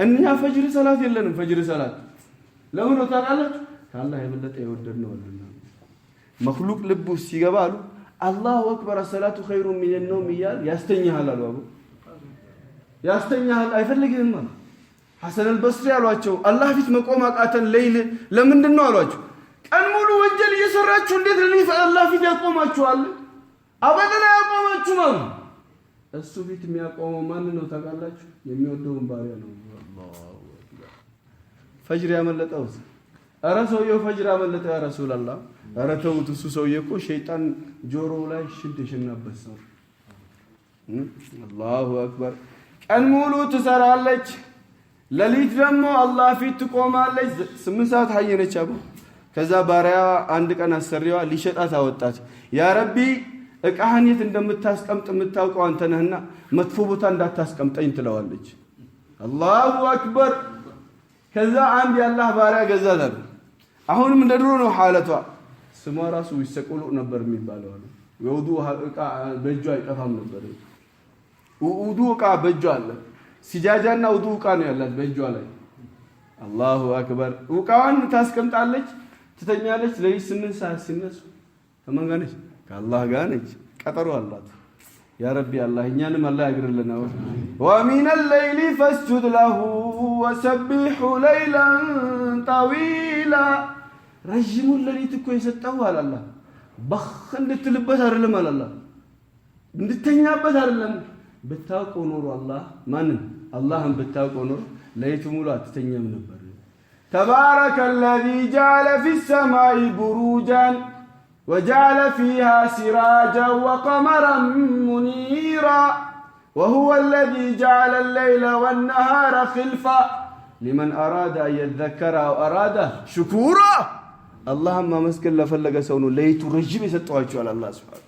እኛ ፈጅር ሰላት የለንም። ፈጅር ሰላት ለምን ነው ታውቃላችሁ? ከአላህ የበለጠ የወደድነው አለና መክሉቅ ልብ ውስጥ ሲገባ አሉ አላሁ አክበር ሰላቱ ኸይሩ ሚን ነውም ይያል ያስተኛሃል አሉ። አቡ ያስተኛሃል አይፈልግህም አሉ። ሐሰን አልበስሪ አሏቸው አላህ ፊት መቆም አቃተን ሌሊት ለምንድን ነው አሏቸው። ቀን ሙሉ ወንጀል እየሰራችሁ እንዴት ለሊት አላህ ፊት ያቆማችኋል? አበደና ያቆማችሁ ነው። እሱ ፊት የሚያቆመው ማን ነው ታውቃላችሁ? የሚወደውን ባሪያ ነው። አላሁ ፈጅር ያመለጠው አረ ሰውየው ፈጅር ያመለጠ ያ ረሱላህ አረ ተውት እሱ ሰውዬ እኮ ሸይጣን ጆሮ ላይ ሽንት የሸናበት ሰው አላሁ አክበር ቀን ሙሉ ትሰራለች ለሊት ደግሞ አላህ ፊት ትቆማለች 8 ሰዓት ሀየነች አቡ ከዛ ባሪያ አንድ ቀን አሰሪዋ ሊሸጣት አወጣች ያ ረቢ እቃህን የት እንደምታስቀምጥ የምታውቀው አንተ ነህና መጥፎ ቦታ እንዳታስቀምጠኝ ትለዋለች አላሁ አክበር ከዛ አንድ ያላህ ባሪያ ገዛታል አሁንም እንደድሮ ነው ሐለቷ ስሟ ራሱ ይሰቁሉ ነበር የሚባለው የውዱ እቃ በእጇ አይጠፋም ነበር ውዱ እቃ በእጇ አለ ሲጃጃና ውዱ እቃ ነው ያላት በእጇ ላይ አላሁ አክበር እቃዋን ታስቀምጣለች ትተኛለች ለሊት 8 ሰዓት ሲነሱ ከማን ጋር ነች ከአላህ ጋር ነች ቀጠሮ አላት ያ ረቢ አላህ እኛንም አላህ ያግርልና ومن الليل فاسجد له وسبح ليلا طويلا ረጅሙ ለሊት እኮ የሰጠው አላህ በخ እንድትልበት አይደለም አላህ እንድተኛበት አይደለም ብታውቀው ኖሮ አላህ ማንን አላህን ብታውቀው ኖሮ ለሊት ሙሉ አትተኛም ነበር تبارك الذي جعل في السماء بروجا وجعل فيها سراجا وقمرا منيرا وهو الذي جعل الليل والنهار خلفا لمن أراد أن يذكر أو أراد شكورا اللهم مسكن لفلق سونو ليت رجب يسطواچو على الله سبحانه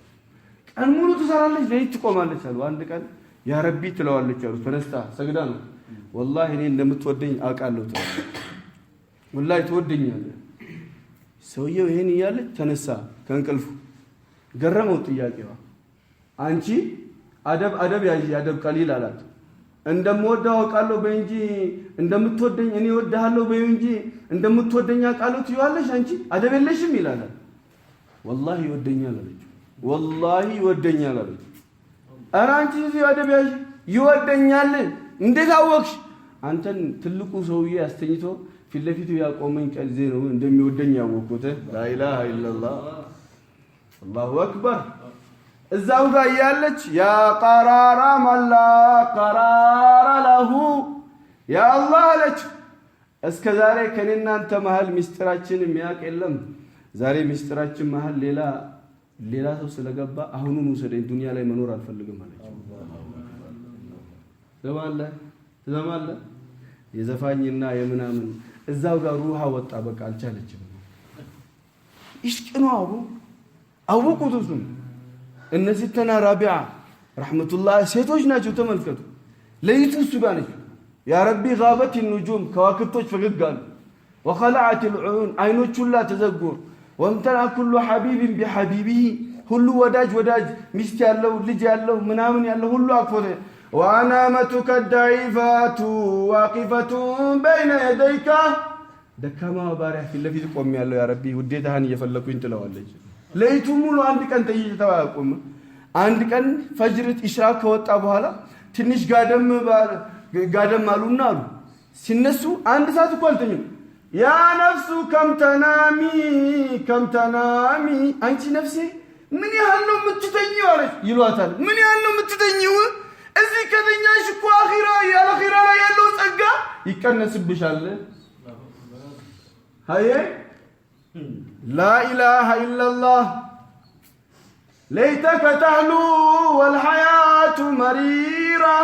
ቀን ሙሉ ትሰራለች ለይት ትቆማለች አሉ አንድ ቀን ያ ረቢ ትለዋለች አሉ ተነስታ ሰግዳ ነው والله እኔ እንደምትወደኝ አውቃለሁ ትላለች والله ትወደኛለህ ሰውየው ይሄን ይያለ ተነሳ ከእንቅልፉ ገረመው ጥያቄዋ አንቺ አደብ ያጂ አደብ ቀሊል አላት እንደምወደው አውቃለሁ በእንጂ እንደምትወደኝ እኔ ወደሃለሁ በእንጂ እንደምትወደኝ አውቃለሁ ትይዋለሽ አንቺ አደብ የለሽም ይላል والله ይወደኛል አለች والله ይወደኛል አለች ኧረ አንቺ እዚህ አደብ ያጂ ይወደኛል እንዴት አወቅሽ አንተን ትልቁ ሰውዬ አስተኝቶ ፊትለፊቱ ያቆመኝ ቀልዜ ነው እንደሚወደኝ ያወቁት ላኢላሃ ኢላላህ አላሁ አክበር እዛው ጋር ያለች ያ ቀራራ ማላ ቀራራ ለሁ ያ አላህ አለች እስከ ዛሬ ከኔና አንተ መሃል ሚስጥራችን የሚያውቅ የለም ዛሬ ሚስጥራችን መሃል ሌላ ሰው ስለገባ አሁኑን ወሰደኝ ዱንያ ላይ መኖር አልፈልግም አለች ዘማለ የዘፋኝና የምናምን እዛው ጋር ሩሃ ወጣ በቃ አልቻለችም ይሽቅኑ አወቁቱም እነዚህ ተና ራቢዓ ረህመቱላህ ሴቶች ናቸው ተመልከቱ ለይቱ እሱ ጋር ነች ያ ረቢ غابت النجوم ከዋክብቶች ፈገጋሉ وخلعت العيون አይኖች ሁላ ተዘጉ وامتلأ كل حبيب بحبيبه ሁሉ ወዳጅ ሚስት ያለው ልጅ ያለው ምናምን ያለው ሁሉ አቅፎት وانامتك الضعيفات واقفة بين يديك ደካማ ባሪያ ፊት ለፊት ቆም ያለው ያ ረቢ ውዴታህን እየፈለኩኝ ትለዋለች ለይቱ ሙሉ አንድ ቀን ተይተዋቁም አንድ ቀን ፈጅር ኢሽራቅ ከወጣ በኋላ ትንሽ ጋደም አሉና አሉ ሲነሱ አንድ ሰዓት እኮ አልተኙም ያ ነፍሱ ከም ተናሚ አንቺ ነፍሴ ምን ያህል ነው የምትተኚው አለች ይሏታል ምን ያህል ነው የምትተኚው እዚህ ከተኛሽ እኮ አኺራ ላይ ያለው ጸጋ ይቀነስብሻል ሃየ لا إله إلا الله ليتك تهلو والحياة مريرة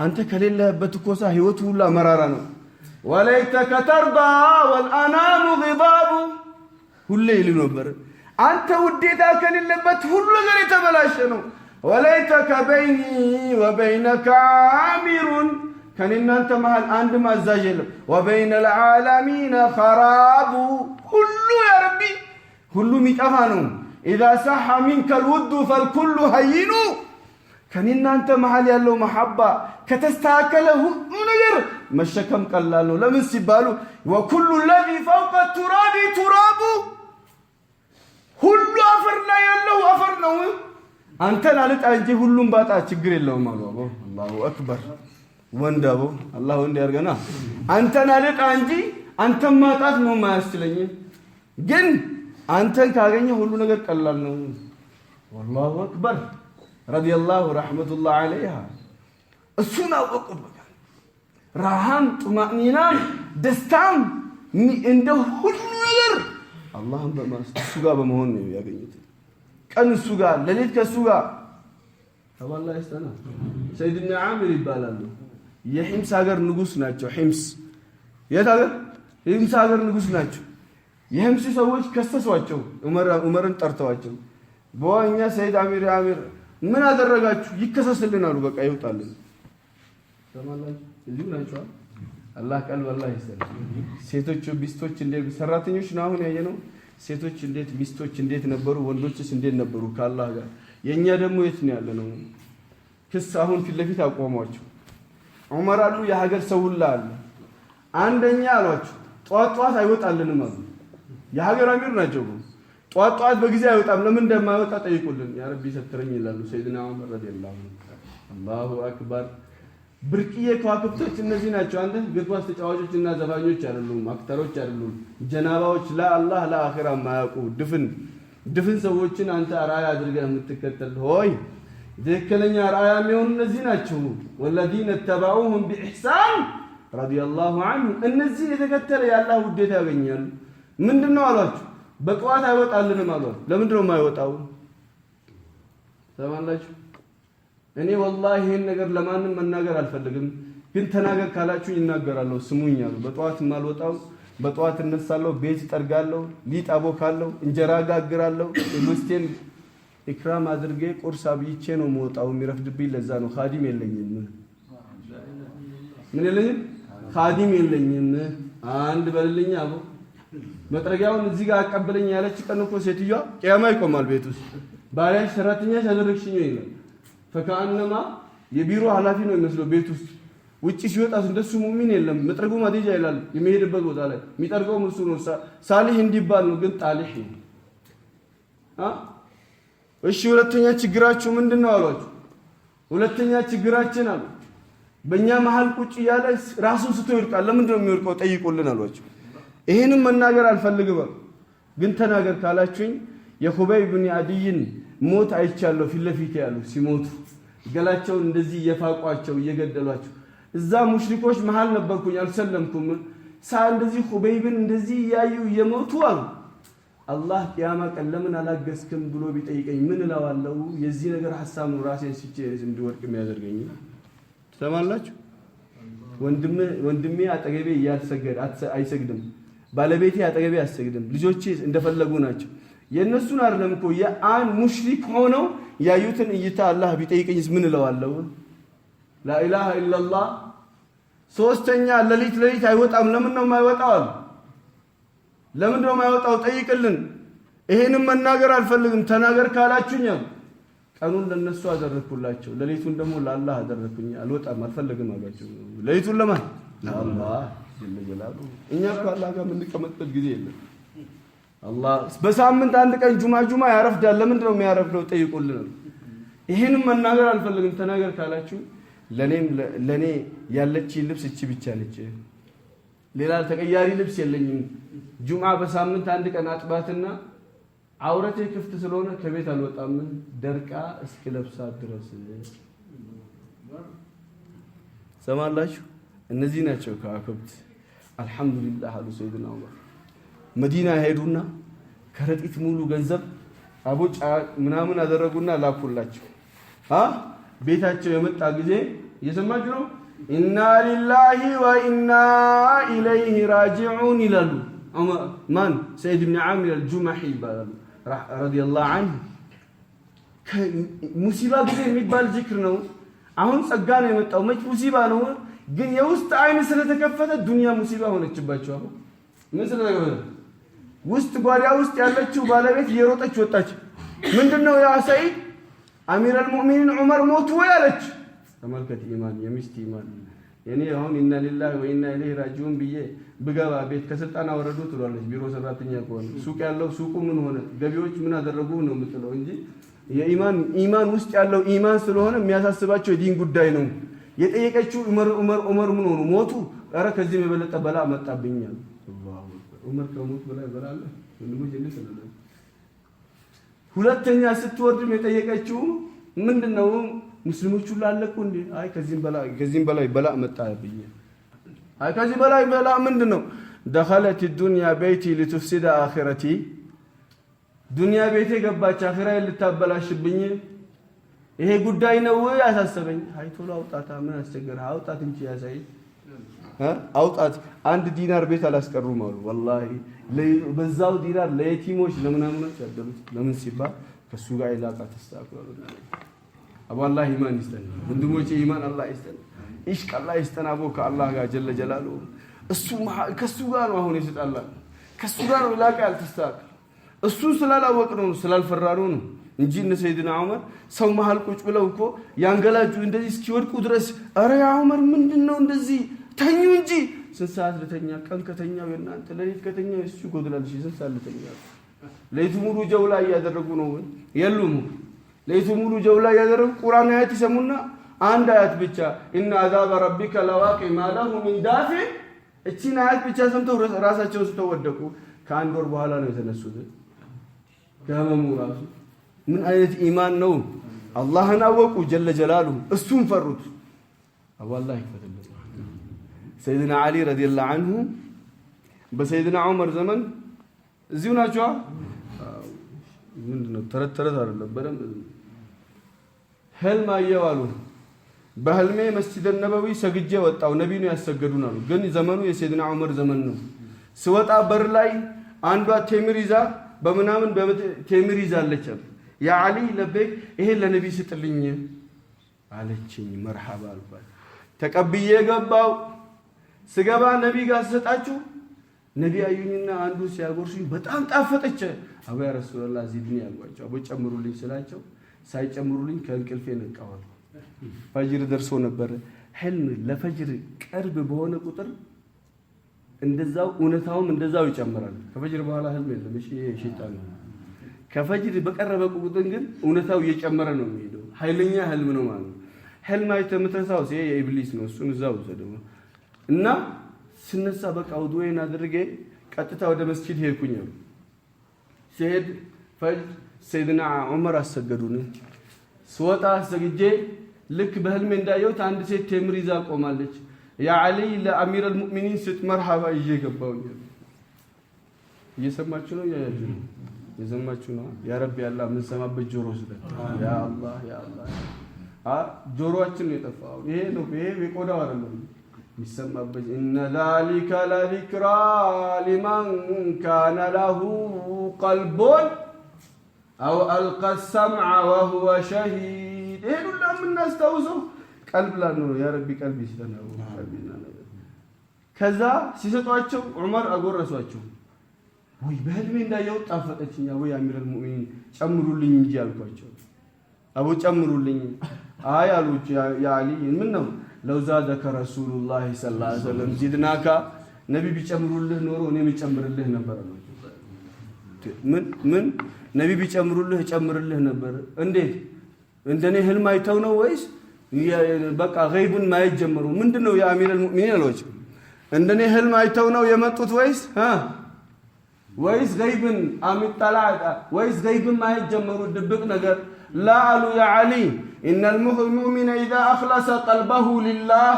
أنت كليلة بتكوسا هيوته لا مرارنا وليتك ترضى والأنام غضاب كل ليل نبر أنت وديتا كليلة بتهل غير تبلاشنو وليتك بيني وبينك عامر كان أنت مع الأند ما زاجل وبين العالمين خراب كل يا ربي كل متفانو إذا صح منك الود فالكل هين كان أنت محل يالله محبة كتستاكله نغير مشكم قلالو لمن سبالو وكل الذي فوق التراب تراب كل أفر لا يالله أفر نو أنت نالت أنجي كلهم باتا تشجر الله مالو الله أكبر ወንዳቦ አላህ ወንድ ያርገና አንተን አለቃ እንጂ አንተን ማጣት ነው ማያስችለኝ ግን አንተን ካገኘ ሁሉ ነገር ቀላል ነው والله اكبر رضي الله رحمه الله عليها እሱን አወቁበት راحም طمأنينام ደስታም እንደ ሁሉ ነገር አላህን በማስተሱ ጋር በመሆን ነው ያገኙት ቀን እሱ ጋር ለሌት ከሱ ጋር ተባላ ይስተና ሰይድና አሚር ይባላሉ የሂምስ ሀገር ንጉስ ናቸው ሂምስ የት ሀገር ሂምስ ሀገር ንጉስ ናቸው የሂምስ ሰዎች ከሰሷቸው ዑመርን ጠርተዋቸው በእኛ ሰይድ አሚር ምን አደረጋችሁ ይከሰስልናሉ በቃ ይውጣልን ተማላችሁ እዚህ ናቸው አላህ ቀልብ አላህ ይሰጣል ሴቶች ቢስቶች እንደ ሰራተኞች ነው አሁን ያየነው ሴቶች እንዴት ሚስቶች እንዴት ነበሩ ወንዶችስ እንዴት ነበሩ ከአላህ ጋር የኛ ደግሞ የት ነው ያለነው ክስ አሁን ፊት ለፊት አቆሟቸው ዑመር አሉ የሀገር ሰው ሁላ አለ አንደኛ አሏቸው ጧት አይወጣልንም አሉ የሀገር አሚር ናቸው ጧት በጊዜ አይወጣም ለምን እንደማይወጣ ጠይቁልን ያ ረቢ ሰትረኝ ይላሉ ሰይድና ዑመር ረዲየላሁ አላሁ አክበር ብርቅዬ ከዋክብቶች እነዚህ ናቸው አንተ ግጥዋስ ተጫዋቾችና ዘፋኞች አይደሉም አክተሮች አይደሉም ጀናባዎች ለአላህ ለአኺራ ማያውቁ ድፍን ሰዎችን አንተ አራያ አድርገህ የምትከተል ሆይ ትክክለኛ አራያ የሚሆኑ እነዚህ ናቸው ወለዲነ ተበዑሁም በኢህሳን ረዲየላሁ ዐንሁ እነዚህ የተከተለ ያላህ ውዴታ ያገኛሉ ምንድነው አሏችሁ በጧት አይወጣልንም አሏችሁ ለምንድነው የማይወጣው ተማላችሁ እኔ والله ይሄን ነገር ለማንም መናገር አልፈልግም ግን ተናገር ካላችሁ ይናገራለሁ ስሙኝ አሉ በጧት ማልወጣው በጧት እነሳለሁ ቤት ጠርጋለሁ ሊጥ አቦካለሁ እንጀራ ጋግራለሁ ሙስቴን ኢክራም አድርጌ ቁርስ አብይቼ ነው የምወጣው የሚረፍድብኝ ለዛ ነው ኻዲም የለኝም ምን የለኝም ኻዲም የለኝም አንድ በልልኝ አቦ መጥረጊያውን እዚህ ጋር አቀበለኝ ያለች ቀን እኮ ሴትዮዋ ቂያማ ይቆማል ቤት ውስጥ ባሪያሽ ሰራተኛሽ አደረግሽኝ ይላል ፈካንማ የቢሮ ኃላፊ ነው የሚመስለው ቤት ውስጥ ውጪ ሲወጣ እንደሱ ሙእሚን የለም መጥረጉ ማዲጃ ይላል የሚሄድበት ቦታ ላይ የሚጠርገው እሱ ነው ሳሊህ እንዲባል ነው ግን ጣሊህ እሺ ሁለተኛ ችግራችሁ ምንድነው አሏችሁ ሁለተኛ ችግራችን አሉ በእኛ መሃል ቁጭ ያለ ራሱን ስቶ ይርቃል ለምንድነው የሚወርቀው ጠይቁልን አሏችሁ ይሄንን መናገር አልፈልግም ግን ተናገር ካላችሁኝ የኹበይብ ኢብኑ አዲይን ሞት አይቻለሁ ፊት ለፊት ያሉ ሲሞቱ ገላቸውን እንደዚህ እየፋቋቸው እየገደሏቸው እዛ ሙሽሪኮች መሃል ነበርኩኝ አልሰለምኩም እንደዚህ ኹበይብን እንደዚህ ያዩ እየሞቱ አሉ አላህ ቂያማ ቀን ለምን አላገስክም ብሎ ቢጠይቀኝ ምን እላዋለሁ የዚህ ነገር ሐሳብ ነው ራሴን ሲቼ እንድወርቅ የሚያደርገኝ ተሰማላችሁ ወንድሜ አጠገቤ ያልሰገድ አይሰግድም ባለቤቴ አጠገቤ አሰግድም ልጆቼ እንደፈለጉ ናቸው የነሱን አይደለም እኮ የአን ሙሽሪክ ሆነው ያዩትን እይታ አላህ ቢጠይቀኝስ ምን እለዋለሁ ላ ኢላሃ ኢላላህ ሶስተኛ ለሊት አይወጣም ለምን ነው የማይወጣው ለምን ነው የማይወጣው ጠይቅልን ይሄንን መናገር አልፈልግም ተናገር ካላችሁኝ ቀኑን ለነሱ አደረኩላቸው ለሊቱን ደግሞ ለአላህ አደረኩኝ አልወጣም አልፈልግም አሏቸው ለሊቱን ለማን ለአላህ ጀለላሁ እኛ ከአላህ ጋር የምንቀመጥበት ጊዜ የለም አላህ በሳምንት አንድ ቀን ጁማ ያረፍዳል ለምንድነው የሚያረፍደው ጠይቁልን ይሄንን መናገር አልፈልግም ተናገር ካላችሁ ለኔ ያለች ልብስ እቺ ብቻ ነች ሌላ ተቀያሪ ልብስ የለኝም ጁማ በሳምንት አንድ ቀን አጥባትና አውረቴ ክፍት ስለሆነ ከቤት አልወጣም ደርቃ እስከለብሳት ድረስ ሰማላችሁ እነዚህ ናቸው ከአከብት አልহামዱሊላህ አሉ ሰይድና ዑመር መዲና ሄዱና ከረጢት ሙሉ ገንዘብ አቦጫ ምናምን አደረጉና ላኩላቸው ቤታቸው የመጣ ጊዜ እየሰማችሁ ነው ኢና ሊላሂ ወኢና ኢለይሂ ራጂዑን ይላሉ ማን ሰይድ ኢብኑ ዓሚር አልጁማሂ ይባላሉ ረዲየላሁ ዐንሁ ሙሲባ ጊዜ የሚባል ዚክር ነው አሁን ጸጋ ነው የመጣው መች ሙሲባ ነው ግን የውስጥ አይን ስለተከፈተ ዱንያ ሙሲባ ሆነችባቸው ምን ስለተከፈተ ውስጥ ጓዳ ውስጥ ያለችው ባለቤት እየሮጠች ወጣች ምንድነው ያ ሰይድ አሚር አልሙእሚኒን ዑመር ሞቱ ያለች ተመልከት ኢማን የሚስት ኢማን የኔ አሁን ኢና ሊላሂ ወኢና ኢለይሂ ራጂዑን ብዬ ብገባ ቤት ከስልጣን አወረዱ ትሏለች ቢሮ ሰራተኛ ከሆነ ሱቅ ያለው ሱቁ ምን ሆነ ገቢዎች ምን አደረጉ ነው የምትለው እንጂ የኢማን ውስጥ ያለው ኢማን ስለሆነ የሚያሳስባቸው የዲን ጉዳይ ነው የጠየቀችው ዑመር ምን ሆኑ ሞቱ አረ ከዚህ የበለጠ በላ መጣብኛል አላሁ ዑመር ከሞት በላይ በላለ ወንድሞች እንደሰለለ ሁለተኛ ስትወርድም የጠየቀችው ምንድነው ሙስሊሞቹ ላለቁ እንዴ አይ ከዚህም በላይ በላ መጣብኝ ከዚህ በላይ በላ ምንድነው دخلت الدنيا بيتي لتفسد آخرتي ዱንያ ቤቴ ገባች አኺራዬን ልታበላሽብኝ ይሄ ጉዳይ ነው ያሳሰበኝ አይቶሎ አውጣታ ምን አስቸገረ አውጣት እንጂ ያሳይ አውጣት አንድ ዲናር ቤት አላስቀሩም አሉ والله በዛው ዲናር ለየቲሞች ለምናምኖች ያደሉት ለምን ሲባል ከሱ ጋር ይላቃ ተስተካክሏል አባላህ ኢማን ይስጠን ወንድሞቼ ኢማን አላህ ይስጠን ኢሽቅ አላህ ይስጠን አቦ ከአላህ ጋር ጀለ ጀላሉ እሱ ከሱ ጋር ነው አሁን ይስጣላ ከሱ ጋር ነው ይላቃ ያልተስተካከለ እሱ ስላላወቅነው ስላልፈራነው ነው እንጂ እነ ሰይድና ዑመር ሰው መሃል ቁጭ ብለው እኮ ያንገላጁ እንደዚህ እስኪወድቁ ድረስ አረ ያ ዑመር ምንድነው እንደዚህ ተኙ እንጂ ስንት ለተኛ ቀን ከተኛው የናንተ ለሊት ከተኛው እሱ ጎድላልሽ ስንት ለተኛ ለይቱ ሙሉ ጀውላ ያደረጉ ነው የሉም ለይቱ ሙሉ ጀውላ ያደረጉ ቁርአን አያት ይሰሙና አንድ አያት ብቻ ኢነ አዛበ ረቢከ ለዋቂ ማለሁ ሚን ዳፊ እቺን አያት ብቻ ሰምተው ራሳቸው ተወደቁ ከአንድ ወር በኋላ ነው የተነሱት ከመሙ ራሱ ምን አይነት ኢማን ነው አላህን አወቁ ጀለ ጀላሉ እሱን ፈሩት አላህ ይፈተል ሰይድና አሊ ረዲየላሁ ዐንሁ በሰይድና ዑመር ዘመን እዚሁ ናቸው ምንድነው ተረተረት አይደለም በደንብ ህልም አየዋሉ በህልሜ መስጂድ ነበዊ ሰግጄ ወጣው ነብዩ ያሰገዱን አሉ ግን ዘመኑ የሰይድና ዑመር ዘመን ነው ስወጣ በር ላይ አንዷ ቴምር ይዛ በመናምን በቴምር ይዛለች ያ አሊ ለበክ ይሄ ለነብይ ስጥልኝ አለችኝ መርሐባ አልኳት ተቀብዬ ገባው ስገባ ነብይ ጋር ሰጣችሁ ነብይ አዩኝና አንዱ ሲያጎርሱኝ በጣም ጣፈጠች አባ ያ ረሱላህ ዚድኒ ያልኳቸው አቦ ጨምሩልኝ ስላቸው ሳይጨምሩልኝ ከእንቅልፌ ነቃዋል ፈጅር ደርሶ ነበር ህልም ለፈጅር ቅርብ በሆነ ቁጥር እንደዛው እውነታውም እንደዛው ይጨምራል ከፈጅር በኋላ ህልም የለም እሺ ሸይጣን ነው ከፈጅር በቀረበ ቁጥር ግን እውነታው እየጨመረ ነው የሚሄደው ኃይለኛ ህልም ነው ማለት ነው ህልም አይተምተሳው ሲየ የኢብሊስ ነው እሱን እዛው ዘደው እና ስነሳ በቃ ውዱኤን አድርጌ ቀጥታ ወደ መስጂድ ሄድኩኝ ሲሄድ ፈጅር ሰይድና ዑመር አሰገዱን ስወጣ ሰግጄ ልክ በህልሜ እንዳየሁት አንድ ሴት ቴምር ይዛ ቆማለች ያ አሊ ለአሚር አልሙእሚኒን ስት መርሐባ ይገባው እየሰማችሁ ነው ያያችሁ የሰማችሁ ነው ያ ረቢ አላህ ምን ሰማበት ጆሮ ስለ ያ አላህ ጆሮአችን ነው የጠፋው ይሄ ነው ይሄ የቆዳው አይደለም የሚሰማበት እነ ذلك ለذክራ لمن كان له قلب او القى السمع وهو شهيد ይሄ ሁሉ የምናስተውሰው ቀልብ ላይ ነው ያ ረቢ ቀልብ ይስጠናው ከዛ ሲሰጧቸው ዑመር አጎረሷቸው ወይ በህልሜ እንዳየው ጣፈጠችኝ ወይ አሚር አልሙእሚኒን ጨምሩልኝ እንጂ አልኳቸው አቡ ጨምሩልኝ አይ አሉት ያ አሊ ምን ነው لو زادك رسول الله صلى الله عليه وسلم زدناك ነብይ ቢጨምሩልህ ኖሮ እኔ ቢጨምርልህ ነበር ነው ምን ነብይ ቢጨምሩልህ ጨምርልህ ነበር እንዴት እንደኔ ህልም አይተው ነው ወይስ በቃ ገይቡን ማየት ጀመሩ ምንድነው ያ አሚር አልሙእሚኒን አለች እንደኔ ህልም አይተው ነው የመጡት ወይስ ገይብን አምጣላዳ ወይስ ገይብን ማየት ጀመሩ ድብቅ ነገር لا قالوا يا علي إن المؤمن إذا أخلص قلبه لله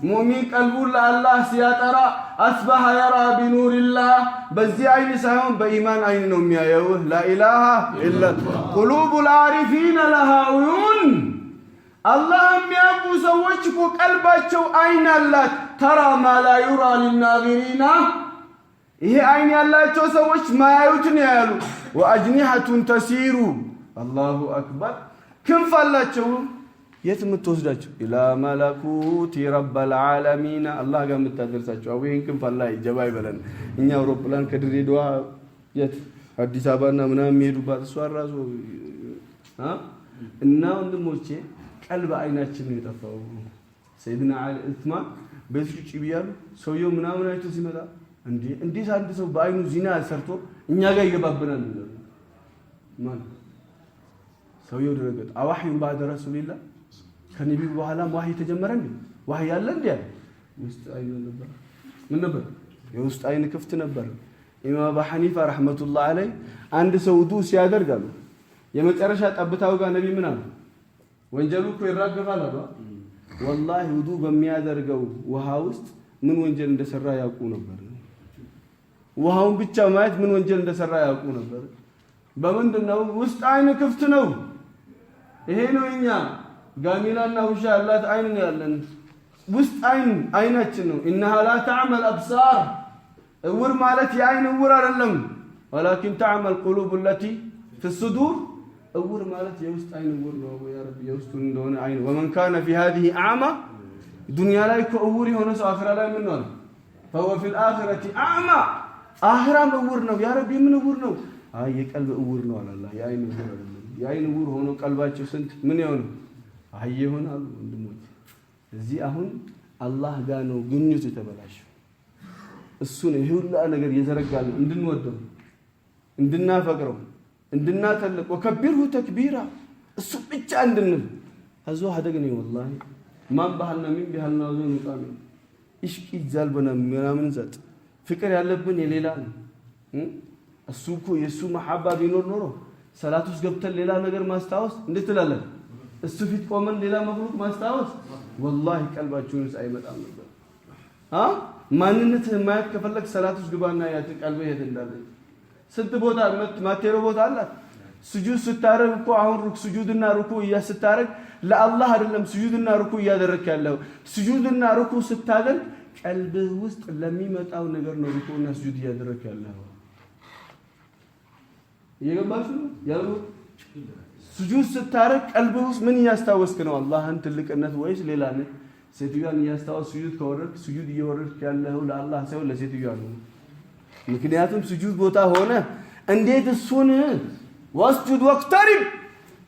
مؤمن قلبه لله سيطرى أصبح يرى بنور الله بزي عين سيهم بإيمان عين نوم يايوه لا إله إلا قلوب العارفين لها عيون الله يابو سوچكو قلباچو عين الله ترى ما لا يرى للناظرين ይሄ አይን ያላቸው ሰዎች ማያዩትን ያያሉ ወአጅኒሐቱ ተሲሩ አላሁ አክበር ክንፍ አላቸው የት የምትወስዳቸው ኢላ መለኩት ረብል ዓለሚን አላህ ጋር የምታደርሳቸው አሁን ክንፍ አላህ ይጀባ ይበለን እኛ አውሮፕላን ከድሬዳዋ የት አዲስ አበባና ምናምን የሚሄዱባት እሷ ራሱ እና ወንድሞቼ ቀልብ አይናችን ነው የጠፋው ሰይድና አሊ ዑስማን በዚህ ጭብያሉ ሰውየው ምናምን አይቶ ሲመጣ እንዴት አንድ ሰው በአይኑ ዚና ሰርቶ እኛ ጋር ይገባብናል ማን ሰውየው ደረገጥ አዋህዩን ባደ ረሱልላህ ከነቢዩ በኋላ ወህይ ተጀመረ እንዴ ወህይ ያለ እንዴ ውስጥ አይኑ ነበር ምን ነበር የውስጥ አይን ክፍት ነበር ኢማም አቡ ሐኒፋ ረህመቱላህ ዐለይ አንድ ሰው ውዱ ሲያደርጋሉ የመጨረሻ ጠብታው ጋር ነብይ ምን አሉ ወንጀሉ እኮ ይራገፋል አሉ ወላሂ ውዱ በሚያደርገው ውሃ ውስጥ ምን ወንጀል እንደሰራ ያውቁ ነበር። ውሃውን ብቻ ማየት ምን ወንጀል እንደሰራ ያውቁ ነበር። በምንድነው? ውስጥ አይን ክፍት ነው። ይሄ ነው እኛ ጋሚላና ውሻ ያላት አይን ነው ያለን። ውስጥ አይናችን ነው። إنها لا تعمل أبصار እውር ማለት የአይን እውር አይደለም። ولكن تعمل قلوب التي في الصدور እውር ማለት የውስጥ አይን እውር ነው። ያ ረቢ የውስጡን እንደሆነ አይን ومن كان في هذه أعمى ዱንያ ላይ እውር የሆነ ሰው አኺራ ላይ ምን ነው? فهو في الآخرة أعمى አኺራም እውር ነው። ያ ረቢ ምን እውር ነው? አይ የቀልብ እውር ነው አለ አላህ። የአይን እውር አይደለም። የአይን እውር ሆኖ ቀልባቸው ስንት ምን ይሆን አይ ይሆናል ወንድሞች። እዚህ አሁን አላህ ጋር ነው ግንኙቱ የተበላሸው። እሱ ነው ይሄ ሁሉ ነገር የዘረጋል እንድንወደው እንድናፈቅረው እንድናተልቅ ወከቢርሁ ተክቢራ እሱ ብቻ እንድንል አዞ ሀደግኔ ወላሂ ማን ባህልና ምን ቢሃልና ወዘን ቃል እሽቂ ዛልበና ምናምን ዘጥ ፍቅር ያለብን የሌላ ነው። እሱ እኮ የሱ መሐባ ቢኖር ኖሮ ሰላት ውስጥ ገብተን ሌላ ነገር ማስታወስ እንዴት ትላለን? እሱ ፊት ቆመን ሌላ መخلوቅ ማስታወስ ወላሂ ቀልባችሁንስ አይመጣም ነበር። ማንነትህ ማየት ከፈለክ ሰላት ውስጥ ግባና ያት ቀልብህ የት እንዳለ ስንት ቦታ ማቴሮ ቦታ አለ። ስጁድ ስታረግ እኮ አሁን ስጁድና ሩኩ እያስታረግ ለአላህ አይደለም ስጁድና ሩኩ እያደረክ ያለው። ስጁድና ሩኩ ስታደርግ ቀልብህ ውስጥ ለሚመጣው ነገር ነው ሩኩና ስጁድ እያደረክ ያለው። እየገባችሁ ነው ያለው። ስጁድ ስታረግ ቀልብህ ውስጥ ምን እያስታወስክ ነው? አላህን ትልቅነት ወይስ ሌላ ነው? ሴትዮዋን እያስታወስ ስጁድ ከወረድክ ስጁድ እየወረድክ ያለው ለአላህ ሳይሆን ለሴትዮዋ ነው። ምክንያቱም ስጁድ ቦታ ሆነ እንዴት እሱን ወስጁድ ወቅተሪብ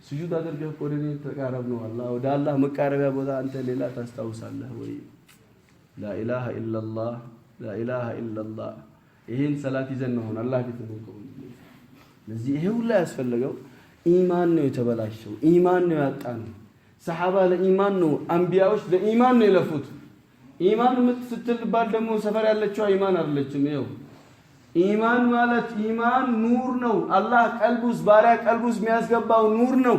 ስጁድ አድርገህ ወደኔ ተቃረብ ነው አላህ ወደ አላህ መቃረቢያ ቦታ አንተ ሌላ ታስታውሳለህ ወይ? ላኢላሃ ኢላላህ ላኢላሃ ኢላላህ ይሄን ሰላት ይዘን ነው አላህ ፊት ነው። ለዚህ ይሄ ሁሉ ያስፈልገው ኢማን ነው የተበላሸው። ኢማን ነው ያጣነው። ሰሃባ ለኢማን ነው አንቢያዎች ለኢማን ነው የለፉት። ኢማን ስትልባል ደግሞ ሰፈር ያለችው ኢማን አይደለችም። ይኸው ኢማን ማለት ኢማን ኑር ነው። አላህ ቀልቡስ ባሪያ ቀልቡስ የሚያስገባው ኑር ነው።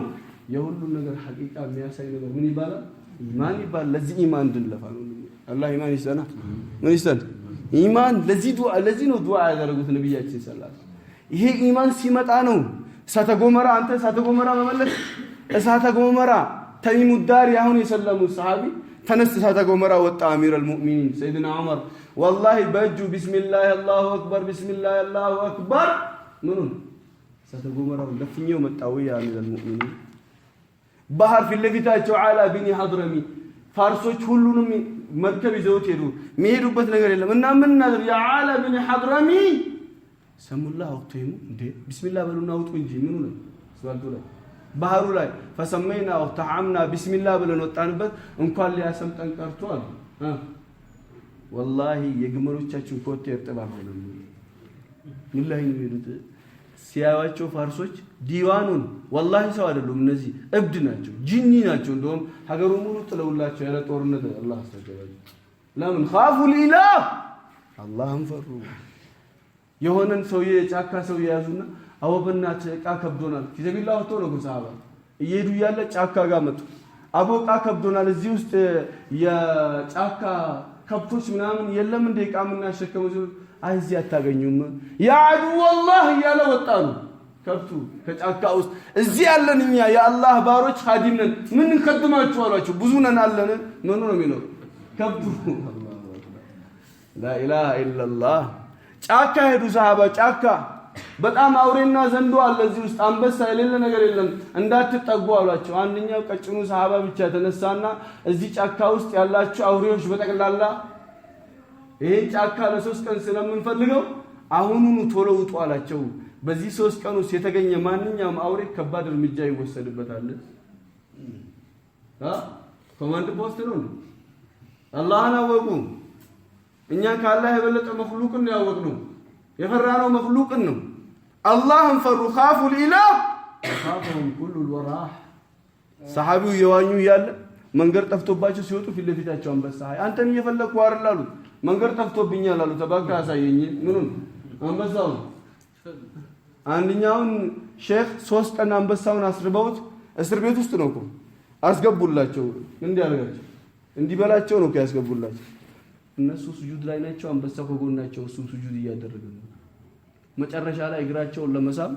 የሁሉ ነገር ሐቂቃ የሚያሳይ ነገር ምን ይባላል? ኢማን ይባላል። ለዚህ ኢማን እንድንለፋ ነው። አላህ ኢማን ይስጠና። ምን ይስጠን? ኢማን ለዚህ ነው ዱዓ ያደረጉት ነብያችን ሰለላሁ ዐለይሂ ወሰለም። ይሄ ኢማን ሲመጣ ነው እሳተ ገሞራ አንተ እሳተ ገሞራ መመለስ እሳተ ገሞራ ተሚሙ ዳሪ አሁን የሰለሙ ሰሃቢ ተነስ እሳተ ገሞራ ወጣ አሚረል ሙእሚኒን ሰይድና ዑመር والله በእጁ ቢስሚላህ አላሁ አክበር ቢስሚላህ አላሁ አክበር ምኑን እሳተ ገሞራው ለፍኛው መጣው ያ አሚረል ሙእሚኒን ባህር ፊት ለፊታቸው አላ ቢኒ ሐድረሚ ፋርሶች ሁሉንም መርከብ ይዘውት ሄዱ። የሚሄዱበት ነገር የለም እና ምን እናድር ያ አላ ቢኒ ሐድረሚ ሰሙላህ ወጥተው እንዴ ቢስሚላህ በሉና አውጡ እንጂ ምኑ ነው ስዋልቱ ላይ ባህሩ ላይ ፈሰመይና ወተዓምና ቢስሚላህ ብለን ወጣንበት እንኳን ሊያሰምጠን ቀርቷል። ወላሂ የግመሎቻችን ኮቴ እርጥባብ ነው ሚላሂ ነው ይሉት ሲያዋቸው ፋርሶች ዲዋኑን ወላሂ ሰው አይደሉም። እነዚህ እብድ ናቸው ጂኒ ናቸው። እንደውም ሀገሩ ሙሉ ጥለውላቸው ያለ ጦርነት አላህ አስተገባኝ። ለምን ኻፉ ሊላህ አላህን ፈሩ። የሆነን ሰውዬ ጫካ ሰው ያዙና አወበናት ዕቃ ከብዶናል ፊዘቢላህ ወጥቶ ነው ሰሃባ እየሄዱ ያለ ጫካ ጋር መጡ። አቦ ዕቃ ከብዶናል እዚህ ውስጥ የጫካ ከብቶች ምናምን የለም እንደ ዕቃ ምናሸከመው አይ እዚህ አታገኙም ያ አዱ والله ያለ ወጣሉ ከብቱ ከጫካ ውስጥ እዚህ ያለን እኛ የአላህ ባሮች ኻዲም ነን ምን እንከድማችሁ አሏቸው። ብዙ ነን አለን ምን ነው የሚለው ከብቱ ላ ኢላሃ ኢላላህ ጫካ ሄዱ ሰሃባ ጫካ በጣም አውሬና ዘንዶ አለ እዚህ ውስጥ አንበሳ የሌለ ነገር የለም እንዳትጠጉ አሏቸው። አንደኛው ቀጭኑ ሰሃባ ብቻ ተነሳና እዚህ ጫካ ውስጥ ያላችሁ አውሬዎች በጠቅላላ ይሄን ጫካ ለሶስት ቀን ስለምንፈልገው አሁኑኑ ቶሎ ውጡ አላቸው። በዚህ 3 ቀን ውስጥ የተገኘ ማንኛውም አውሬ ከባድ እርምጃ ይወሰድበታል። ኮማንድ ፖስት ነው። አላህን አወቁ። እኛ ካላህ የበለጠ መخلوቅን ነው ያወቅነው። የፈራነው መخلوቅን ነው። አላህን ፈሩ ኻፉ ሊላህ ኻፉም ኩሉ الوراح ሰሃቢው የዋኙ ያለ መንገር ጠፍቶባቸው ሲወጡ ፊት ለፊታቸው አንበሳ አንተን እየፈለኩ አይደል አሉት። መንገር ጠፍቶብኛል አሉት። ተባካ ያሳየኝ ምኑን አንበሳው። አንደኛውን ሼክ 3 ቀን አንበሳውን አስርበውት እስር ቤት ውስጥ ነው አስገቡላቸው። እንዲያርጋቸው እንዲበላቸው ነው ያስገቡላቸው። እነሱ ስጁድ ላይ ናቸው አንበሳው ከጎናቸው እሱ ስጁድ እያደረገ ነው መጨረሻ ላይ እግራቸውን ለመሳም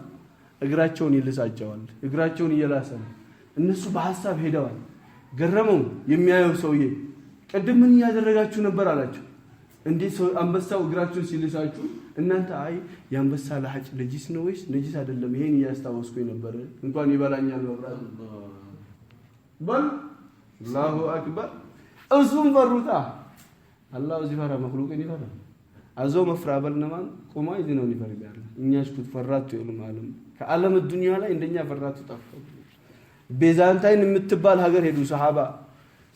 እግራቸውን ይልሳቸዋል እግራቸውን እየላሰ ነው እነሱ በሐሳብ ሄደዋል ገረመው የሚያየው ሰውዬ ቀድም ምን ያደረጋችሁ ነበር አላቸው እንዴት ሰው አንበሳው እግራችሁን ሲልሳችሁ እናንተ አይ ያንበሳ ለሐጭ ነጂስ ነው ወይስ ነጂስ አይደለም ይሄን ያስታወስኩኝ ነበር እንኳን ይበላኛል ወራው በል አላሁ አክበር እሱም ፈሩታ አላሁ ዚፋራ መخلوقን ይፈራ አዞ መፍራበል ነማን ቆማ ይዝነው ይፈርጋል እኛስ ኩፈራቱ ይሉም ዓለም ከዓለም ዱንያ ላይ እንደኛ ፈራቱ ጠፋ ቤዛንታይን የምትባል ሀገር ሄዱ ሰሃባ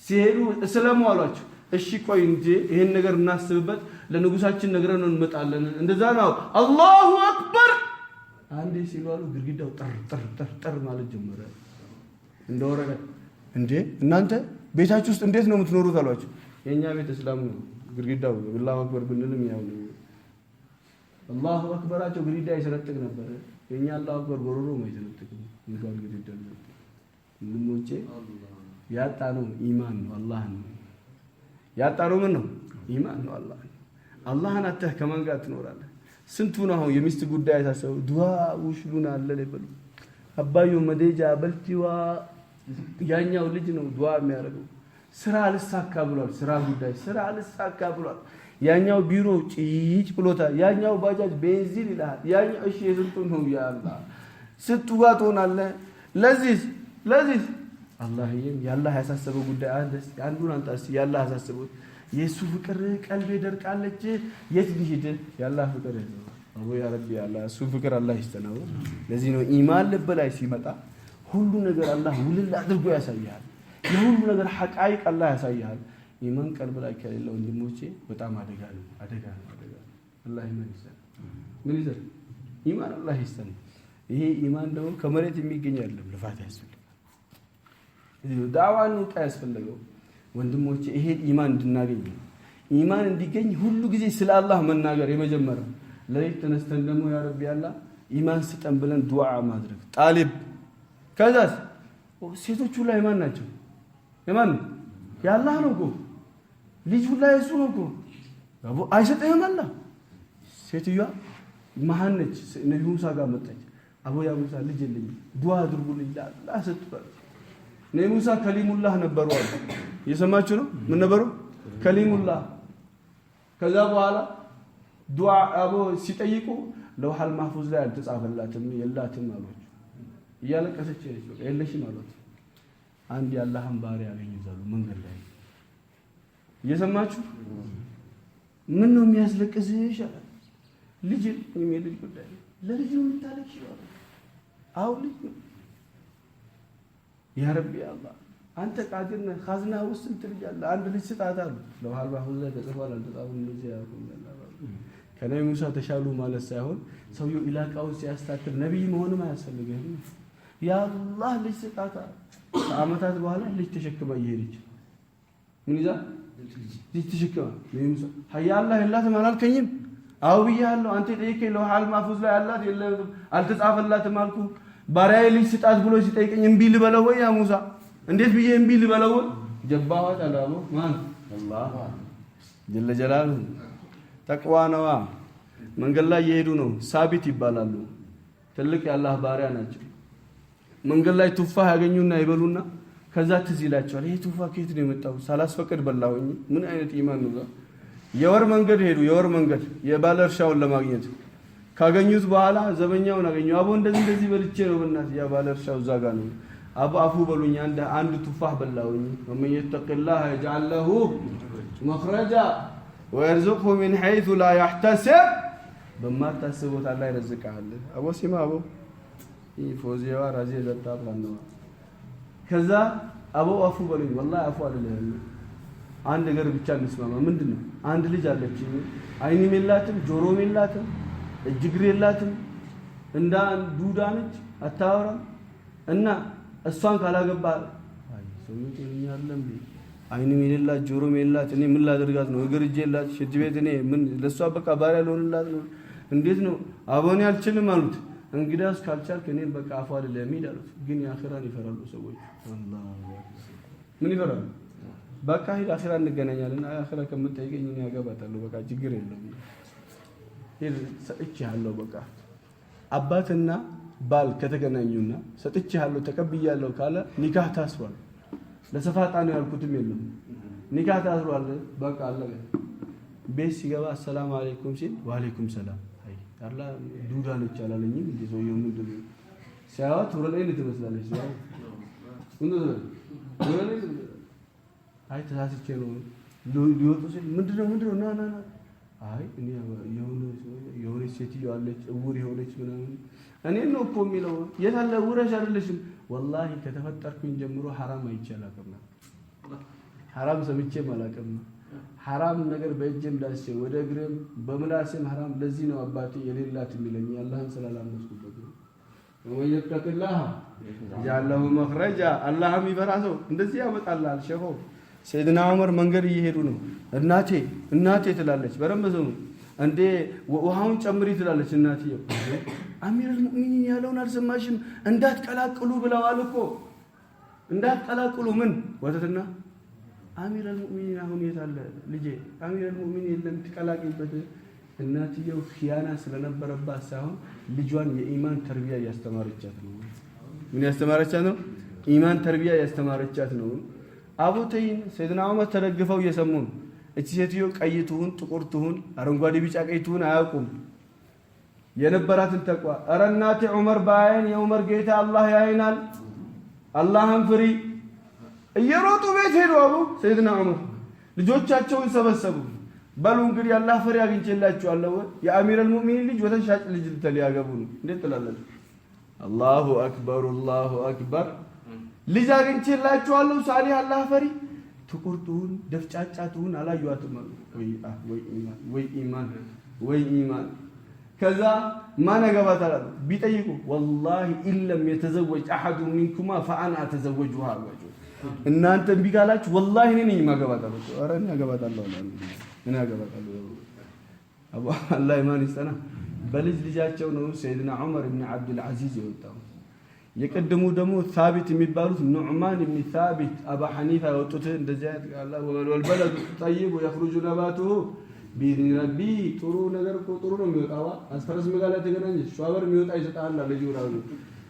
ሲሄዱ እስላሙ አሏቸው እሺ ቆይ እንጂ ይሄን ነገር እናስብበት ለንጉሳችን ነግረን ነው እንመጣለን እንደዛ ነው አላሁ አክበር አንዴ ሲሏሉ ግርግዳው ጠር ማለት ጀመረ እንደወረደ እንዴ እናንተ ቤታችሁ ውስጥ እንዴት ነው የምትኖሩት አሏቸው የኛ ቤት እስላም ነው ግርግዳው አላሁ አክበር ብንልም ያው ነው አላሁ አክበራቸው ግርግዳ ይሰረጥቅ ነበር የኛ አላሁ አክበር ጎሮሮ ማይሰረጥቅ እንኳን ግርግዳ ነው ልሞቼ ያጣነው ኢማን ነው አላህ ነው ያጣነው ምን ነው ኢማን ነው አላህ አላህን አተህ ከማን ጋር ትኖራለህ ስንቱ ነው የሚስት ጉዳይ ያሳሰው ዱዓ ውሽሉና አለ ለበሉ አባዩ መደጃ በልቲዋ ያኛው ልጅ ነው ዱዓ የሚያደርገው ስራ አልሳካ ብሏል ስራ ጉዳይ ስራ አልሳካ ብሏል ያኛው ቢሮ ጭጭ ብሎታል ያኛው ባጃጅ ቤንዚን ይላል ያኛው እሺ የስንቱ ነው ያ አላህ ስንቱ ጋር ትሆናለህ ለዚህ አላህዬም ያላህ ያሳሰበው ጉዳይ አንዱን አንጣስ ያላህ ያሳሰበው የሱ ፍቅር ቀልቤ ደርቃለች የት ሊሄድ ያላህ ፍቅር ነው አቦ ያ ረቢ ያላህ እሱ ፍቅር አላህ ይስተናው ለዚህ ነው ኢማን ልብ ላይ ሲመጣ ሁሉ ነገር አላህ ውልል አድርጎ ያሳያል የሁሉ ነገር ሐቃይቅ አላህ ያሳያል ኢማን ቀልብ ላይ ከሌለው ወንድሞቼ በጣም አደጋ ነው አላህ ኢማን ይሰጥ ምን ይዘር ኢማን አላህ ይስተን ይሄ ኢማን ደግሞ ከመሬት የሚገኝ አይደለም ልፋት ያስፈልጋል ዳዋን ነው ያስፈልገው ወንድሞቼ ይሄ ኢማን እንድናገኝ ኢማን እንዲገኝ ሁሉ ጊዜ ስለ አላህ መናገር የመጀመሪያው ለይት ተነስተን ደግሞ ያ ረቢ ያላ ኢማን ስጠን ብለን ዱዓ ማድረግ ጣሊብ ከዛስ ሴቶቹ ላይ ማን ናቸው የማን ያላህ ነው እኮ ልጅ ላይ እሱ ነው እኮ አቦ አይሰጠህም አላህ ሴትዮዋ መሐነች ነብዩ ሙሳ ጋር መጣች አቦ ያ ሙሳ ልጅ የለኝም ዱዓ አድርጉልኝ አላህ ሰጥቷል ነብዩ ሙሳ ከሊሙላህ ነበሩ አሉ የሰማችሁ ነው ምን ነበሩ ከሊሙላህ ከዛ በኋላ ዱዓ አቦ ሲጠይቁ ለውሐል ማህፉዝ ላይ አልተጻፈላትም የላትም አሉት እያለቀሰች የለሽም አሉት አንድ ያላህን ባሪያ ያገኙታሉ መንገድ ላይ እየሰማችሁ ምን ነው የሚያስለቅስሽ ልጅ የሚልጅ ጉዳይ ለልጅ የምታለቅሽ አው ልጅ ያ ረቢ አላህ አንተ ቃድር ነህ ኻዝና ውስጥ ትልጃለህ አንድ ልጅ ስጣት አሉ ለውሐል ማህፉዝ ላይ ተጽፏል አልተጻፈም እንደዚህ ያቁም ከነብዩ ሙሳ ተሻሉ ማለት ሳይሆን ሰውየው ኢላቃው ሲያስታክል ነብይ መሆንም አያስፈልግም ያ አላህ ልጅ ስጣታ ከአመታት በኋላ ልጅ ተሸክማ እየሄደች ምን ይዛ ልጅ ተሸክማ ነብዩ ሙሳ ሀያ አላህ የላትም አላልከኝም አው ብያለሁ አንተ ጠይቀኝ ለውሐል ማህፉዝ ላይ አላት የለም አልተጻፈላትም አልኩ ባሪያዬ ልጅ ስጣት ብሎ ሲጠይቀኝ እምቢ ልበለው ወይ ያ ሙሳ እንዴት ብዬ እምቢ ልበለው ጀባዋ ተላሉ ማን አላህ ጀለ ጀላሉ ተቅዋ ነዋ መንገድ ላይ እየሄዱ ነው ሳቢት ይባላሉ ትልቅ የአላህ ባሪያ ናቸው መንገድ ላይ ቱፋህ ያገኙና ይበሉና ከዛ ትዝ ይላቸዋል ይሄ ቱፋህ ከየት ነው የመጣው ሳላስፈቅድ በላሁኝ ምን አይነት ኢማን ነው የወር መንገድ ሄዱ የወር መንገድ የባለ እርሻውን ለማግኘት ካገኙት በኋላ ዘበኛውን አገኙ አቦ እንደዚህ በልቼ ነው በእናት ያ ባለ እርሻው እዛ ጋር ነው አቦ አፉ በሉኝ አንድ ቱፋህ በላሁኝ ወመን يتقላህ يجعل له مخرجا ويرزقه من حيث لا يحتسب بما تحسبوا الله يرزقሃል አቦ ሲማ አቦ ይፎዚያዋ ራዚ ዘጣት ነው ከዛ አቦ አፉ በሉኝ والله አፉ አይደለም አንድ ነገር ብቻ እንስማማ ምንድነው አንድ ልጅ አለች አይንም የላትም ጆሮም የላትም እጅግር የላትም እንዳ ዱዳ ነች አታወራም እና እሷን ካላገባ አይ ሰውዬው ይኛለም አይንም የሌላት ጆሮም የላት እኔ ምን ላደርጋት ነው እግር እጄ የላት ሽድ ቤት እኔ ምን ለሷ በቃ ባሪያ ልሆንላት ነው እንዴት ነው አቦኔ አልችልም አሉት እንግዲያስ ካልቻልክ እኔን በቃ አፉ አይደለም ይላሉት ግን ያኺራን ይፈራሉ ሰዎች አላህ ምን ይፈራሉ በቃ ሂድ አኺራ እንገናኛለን አኺራ ከምትጠይቀኝ እኔ ያገባታለሁ በቃ ችግር የለውም ሂድ ሰጥቼሃለሁ በቃ አባትና ባል ከተገናኙና ሰጥቼሃለሁ ተቀብያለሁ ካለ ኒካህ ታስሯል ለሰፋጣ ነው ያልኩትም የለም ኒካህ ታስሯል በቃ አለቀ ቤት ሲገባ ሰላም አለይኩም ሲል ወአለይኩም ሰላም አይ አላ ዱዳ ነው ይቻላልኝ እንዴ ሰውየው ምንድን ነው ሲያወት ወረለኝ ትመስላለች ነው ወረለኝ አይ ተሳስቼ ነው ሊወጡ ሲል ምንድነው ና አይ እኔ የሆነ ሴትዮ አለች እውር የሆነች ምናምን እኔ ነው እኮ የሚለው የታለ ውረሽ አይደለሽም ወላሂ ከተፈጠርኩኝ ጀምሮ ሐራም አይቻላቅም ሐራም ሰምቼ ማላቅም ሐራም ነገር በእጄም ዳሴ ወደ እግሬም በምላሴም ሐራም ለዚህ ነው አባቴ የሌላት የሚለኝ አላህን ስላላመስኩበት ነው ወይየተቀላህ ያለው መخرጃ አላህም ይፈራሰው እንደዚህ ያመጣላል ሸሆ ሰይድና ዑመር መንገድ እየሄዱ ነው እናቴ ትላለች በረመዘው እንዴ ውሃውን ጨምሪ ትላለች እናትየው አሚር ሙእሚኒን ያለውን አልሰማሽም እንዳትቀላቅሉ ብለዋል እኮ እንዳትቀላቅሉ ምን ወተትና አሚር ሙእሚኒን አሁን የታለ ልጄ አሚር ሙእሚኒን የለም ትቀላቅይበት እናትየው ኺያና ስለነበረባት ሳይሆን ልጇን የኢማን ተርቢያ ያስተማረቻት ነው ምን ያስተማረቻት ነው ኢማን ተርቢያ ያስተማረቻት ነው አቡተይን ሰይድና ዑመር ተደግፈው እየሰሙን እቺ ሴትዮ ቀይቱን ጥቁርቱን አረንጓዴ ቢጫ ቀይቱን አያውቁም የነበራትን ተቋ አረ እናቴ ዑመር ባይን የዑመር ጌታ አላህ ያይናል አላህን ፍሪ እየሮጡ ቤት ሄዱ አሉ ሰይድና ዑመር ልጆቻቸውን ሰበሰቡ በሉ እንግዲህ አላህ ፍሪ አግኝቼላችኋለሁ የአሚር አልሙእሚኒን ልጅ ወተሻጭ ልጅ ተሊያገቡ ነው እንዴት ትላለች አላሁ አክበር ልጅ አግኝቼላችኋለሁ ሳሊ አላህ ፈሪ ትቁርጡን ደፍጫጫቱን አላዩአትም ወይ ኢማን ከዛ ማን ያገባታል ቢጠይቁ والله ان لم يتزوج احد منكما فانا اتزوجها እናንተ ቢጋላችሁ والله እኔ ነኝ ማገባታለሁ ኧረ እኔ አገባታለሁ እኔ አገባታለሁ አቡ አላህ ኢማን ይስጠና በልጅ ልጃቸው ነው ሰይድና ዑመር ኢብኑ አብዱል አዚዝ የወጣው የቀደሙ ደግሞ ثابت የሚባሉት ኑዕማን ኢብኑ ثابت አባ ሐኒፋ የወጡት እንደዚህ አላህ ወልበለዱ طيب ويخرج نباته بإذن ربي ጥሩ ነገር እኮ ጥሩ ነው የሚወጣው አስፈረስ መጋላ ተገናኘ ሸዋበር የሚወጣ ይሰጣል ልጅ ወራው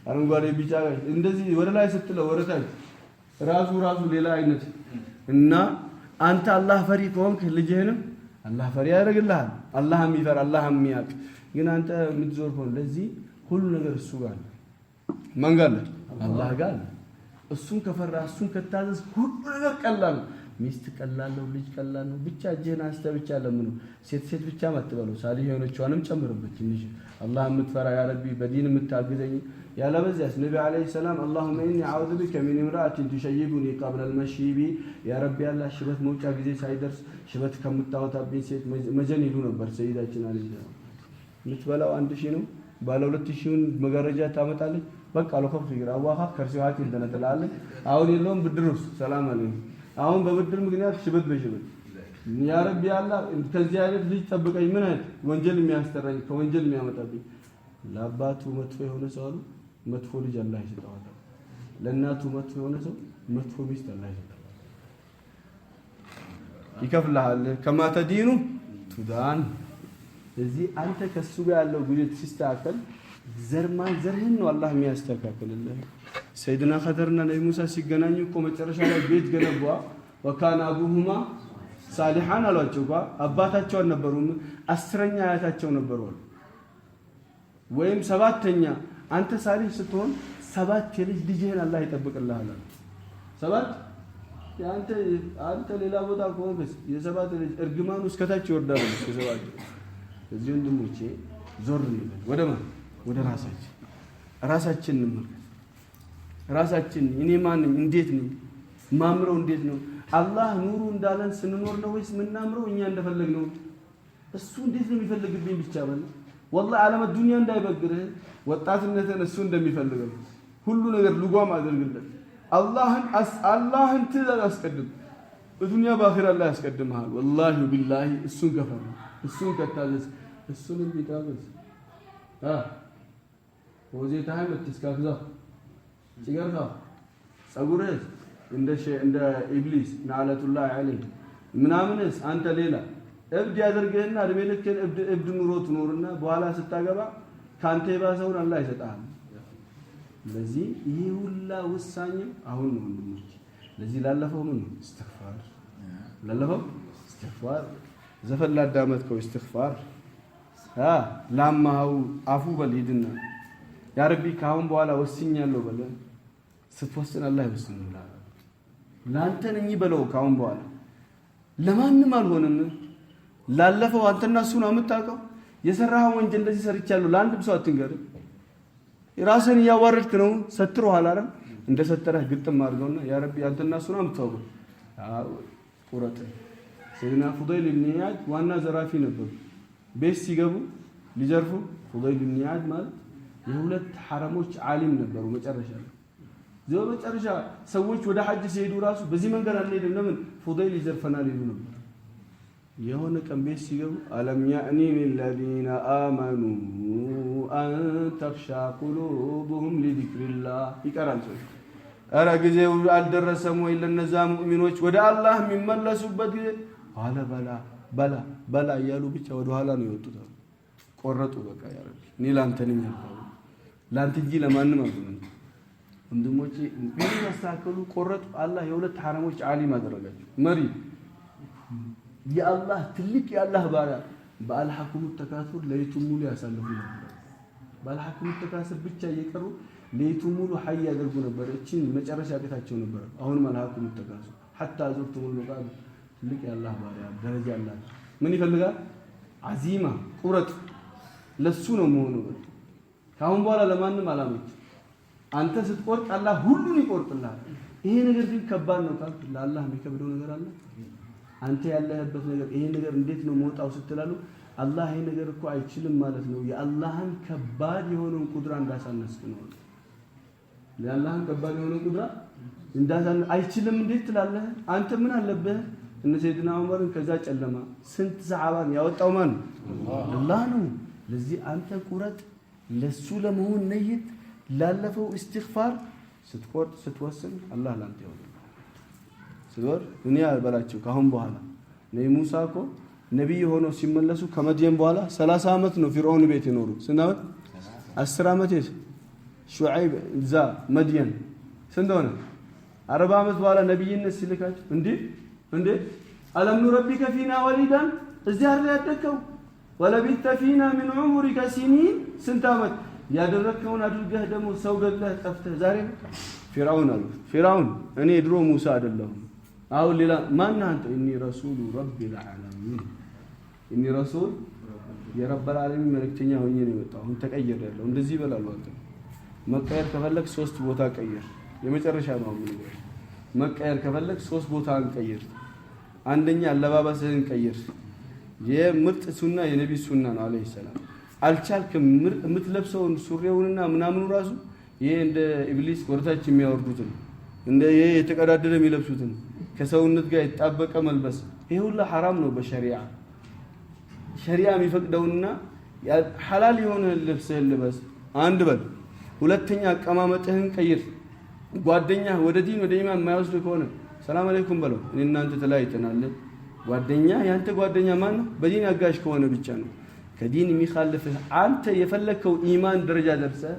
አረንጓዴ ቢጫ እንደዚህ ወደ ላይ ስትለው ወረታች ራሱ ሌላ አይነት እና አንተ አላህ ፈሪ ከሆንክ ልጅህንም አላህ ፈሪ ያደርግልሃል አላህ የሚፈራ አላህ የሚያውቅ ግን አንተ የምትዞር ከሆነ ለዚህ ሁሉ ነገር እሱ ጋር መንጋለ አላህ ጋር እሱን ከፈራ እሱን ከታዘዝ ሁሉ ነገር ቀላል ሚስት ቀላል ነው ልጅ ቀላል ነው ብቻ እጅህን አንስተ ብቻ ለምኑ ሴት ብቻ ማትበሉ ሳሊህ የሆነችዋንም ጨምርበት ትንሽ አላህ የምትፈራ ያ ረቢ በዲን የምታግዘኝ ያለ በዚያስ ነብዩ አለይሂ ሰላም اللهم اني اعوذ بك من امراه تشيبني قبل المشيب يا ربي الله ሽበት መውጫ ጊዜ ሳይደርስ ሽበት ከምታወጣብኝ ሴት መጀን ይሉ ነበር ሰይዳችን አለይሂ ሰላም ምትበላው 1000 ነው ባለ 2000ን መጋረጃ ታመጣለች በቃ ለኸፍ ይግራ አዋኻ ከርሲዋት እንደነተላለ አሁን የለውም ብድሩስ ሰላም አለኝ አሁን በብድር ምክንያት ሽበት በሽበት ያ ረቢ አላህ ከዚህ አይነት ልጅ ጠብቀኝ ምን አይነት ወንጀል የሚያስተራኝ ከወንጀል የሚያመጣብኝ ለአባቱ መጥፎ የሆነ ሰው አሉ መጥፎ ልጅ አላህ ይሰጣዋል ለእናቱ መጥፎ የሆነ ሰው መጥፎ ሚስት አላህ ይሰጣዋል ይከፍልሃል ከማ ተዲኑ ቱዳን እዚህ አንተ ከሱ ጋር ያለው ግንኙነት ሲስተካከል ዘርህን ነው አላህ የሚያስተካክልልህ ሰይድና ኸድርና ነብዩ ሙሳ ሲገናኙ እኮ መጨረሻ ላይ ቤት ገነባ ወካና አቡሁማ ሳሊሃን አሏቸው አባታቸው አልነበሩም 10ኛ አያታቸው ነበሩ ወይም 7ኛ አንተ ሳሊህ ስትሆን 7 የልጅ ልጅህን አላህ ይጠብቅልሃል 7 አንተ ሌላ ቦታ ቆንበስ የ7 ልጅ እርግማኑ እስከታች ይወርዳል እስከ7 እዚህ ወንድሞቼ ዞር ይላል ወደ ራሳችን ራሳችን እኔ ማን ነኝ እንዴት ነኝ ማምረው እንዴት ነው አላህ ኑሩ እንዳለን ስንኖር ነው ወይስ ምናምረው እኛ እንደፈለግነው እሱ እንዴት ነው የሚፈልግብኝ ብቻ ማለት والله ዓለም ዱንያ እንዳይበግርህ ወጣትነትን እሱ እንደሚፈልገው ሁሉ ነገር ልጓም አድርግለት አላህን ትእዛዝ አስቀድም በዱንያ በአኺራ ላይ ያስቀድምሃል والله بالله እሱን ከፈራ እሱን ከታዘዝ እሱን ቢታዘዝ ወዜታህ መትስካክዛ ሲጋርታ ጸጉርህ እንደ ኢብሊስ ናለቱላህ ዐለይሂ ምናምንስ አንተ ሌላ እብድ ያደርግህና እድሜ ልክህን እብድ ኑሮ ትኖርና በኋላ ስታገባ ካንተ የባሰውን አላህ ይሰጣል። ለዚህ ይሄ ሁላ ውሳኔ አሁን ነው ወንድሞች። ለዚህ ላለፈው ምን እስትግፋር ላለፈው እስትግፋር ዘፈን ላዳመጥከው እስትግፋር ላማው አፉ በልሂድና ያ ረቢ ካሁን በኋላ ወስኛለሁ በለ። ስትወስን አላህ ይወስንልሃል። ላንተ ነኝ በለው ካሁን በኋላ ለማንም አልሆንም። ላለፈው አንተና እሱ ነው የምታውቀው። የሰራኸው ወንጀል እንደዚህ ሰርቻለሁ ለአንድም ሰው አትንገር። ራስህን እያዋረድክ ነው። ሰትሮሃል አይደል? እንደ ሰተረህ ግጥም አድርገውና ያ ረቢ አንተና እሱ ነው የምታውቀው። ቁረጥ ሰይድና ፉዳይል ኢብኑ ኢያድ ዋና ዘራፊ ነበሩ። ቤት ሲገቡ ሊዘርፉ ፉዳይል ኢብኑ ኢያድ ማለት የሁለት ሐረሞች ዓሊም ነበሩ። መጨረሻ ሰዎች ወደ ሐጅ ሲሄዱ ራሱ በዚህ መንገድ አንሄድም ለምን ፉዳይል ይዘርፈናል ይሉ ነበር። የሆነ ቀን ቤት ሲገቡ አለም ያእኒ ሊለዚነ አመኑ አን ተኽሻ ቁሉብሁም ሊዚክሪላህ ይቀራል። ሰው ኧረ ጊዜው አልደረሰም ወይ ለነዛ ሙእሚኖች ወደ አላህ የሚመለሱበት ጊዜ አለ በላ እያሉ ብቻ ወደ ኋላ ነው የወጡት። ቆረጡ። በቃ ያ ረቢ እኔ ላንተ ነኝ አልኩ ላንተ እንጂ ለማንም አልሆነም። ወንድሞቼ ምን ያስተካከሉ ቆረጡ። አላህ የሁለት ሐረሞች ዓሊም አደረጋቸው መሪ የአላህ ትልቅ የአላህ ባሪያ በአልሐኩሙ ተካሱር ለይቱን ሙሉ ያሳልፉ ነበር። በአልሐኩሙ ተካሱር ብቻ እየቀሩ ለይቱን ሙሉ ሐይ ያደርጉ ነበር። እቺን መጨረሻ ቤታቸው ነበር። አሁን አልሐኩሙ ተካሱር حتى ዙርቱሙል መቃብር ትልቅ የአላህ ባሪያ ደረጃ አላቸው። ምን ይፈልጋል? አዚማ ቁረጥ ለሱ ነው መሆኑ። ካሁን በኋላ ለማንም አላመች። አንተ ስትቆርጥ አላህ ሁሉን ይቆርጥልሃል። ይሄ ነገር ግን ከባድ ነው ካልክ ለአላህ የሚከብደው ነገር አለ? አንተ ያለህበት ነገር ይሄ ነገር እንዴት ነው መውጣው ስትላሉ አላህ ይሄ ነገር እኮ አይችልም ማለት ነው። የአላህን ከባድ የሆነውን ቁድራ እንዳሳነስክ ነው። ለአላህን ከባድ የሆነውን ቁድራ እንዳሳነ አይችልም እንዴት ትላለህ? አንተ ምን አለብህ? እነ ሰይድና ዑመርን ከዛ ጨለማ ስንት ሰሃባን ያወጣው ማን ነው? አላህ ነው። ለዚህ አንተ ቁረጥ፣ ለሱ ለመሆን ነይት። ላለፈው እስትግፋር ስትቆርጥ ስትወስን አላህ ላንተ ይሆናል። ስለወር ዱንያ በላቸው። ካሁን በኋላ ሙሳ እኮ ነብይ ሆኖ ሲመለሱ ከመድየን በኋላ 30 አመት ነው ፊርዓውን ቤት የኖሩ። ስንት አመት? 10 አመት። ሹዓይብ እዛ መድየን ስንት ሆነ? 40 አመት በኋላ ነብይነት ሲልካቸው እንዴ አለም ኑረቢከ ፊና ወሊዳን እዚህ አይደል ያደከው ወለቢተ ፊና ምን ዑምሪከ ሲኒን ስንት አመት ያደረከውን አድርገህ ደግሞ ሰው ገለህ ጠፍተህ ዛሬ ፊርዓውን አሉ። ፊርዓውን እኔ ድሮ ሙሳ አይደለሁም አሁን ሌላ ማን አንተ? እኒ ረሱሉ ረቢል ዓለሚን እኒ ረሱል የረበል ዓለሚን መልእክተኛ ሆኜ ነው የመጣው። አሁን ተቀየራለሁ። እንደዚህ ይበላሉ። አንተ መቀየር ከፈለክ 3 ቦታ ቀየር። የመጨረሻ ነው አሁን መቀየር ከፈለክ 3 ቦታ እንቀይር። አንደኛ አለባበስህን ቀይር። የምርጥ ሱና የነብይ ሱና ነው አለይሂ ሰላም። አልቻልክም የምትለብሰውን ሱሪውንና ምናምኑ ራሱ ይሄ እንደ ኢብሊስ ወርታች የሚያወርዱትን እንደ ይሄ የተቀዳደረ የሚለብሱትን ከሰውነት ጋር የተጣበቀ መልበስ ይሄ ሁሉ ሐራም ነው በሸሪዓ። ሸሪዓ የሚፈቅደውና ሐላል የሆነ ልብስህን ልበስ። አንድ በል። ሁለተኛ አቀማመጥህን ቀይር። ጓደኛ ወደ ዲን ወደ ኢማን የማይወስድ ከሆነ ሰላም አለይኩም በለው። እኔ እናንተ ተለያይተናል። ጓደኛ ያንተ ጓደኛ ማን ነው? በዲን አጋሽ ከሆነ ብቻ ነው። ከዲን የሚኻልፍህ አንተ የፈለከው ኢማን ደረጃ ደርሰህ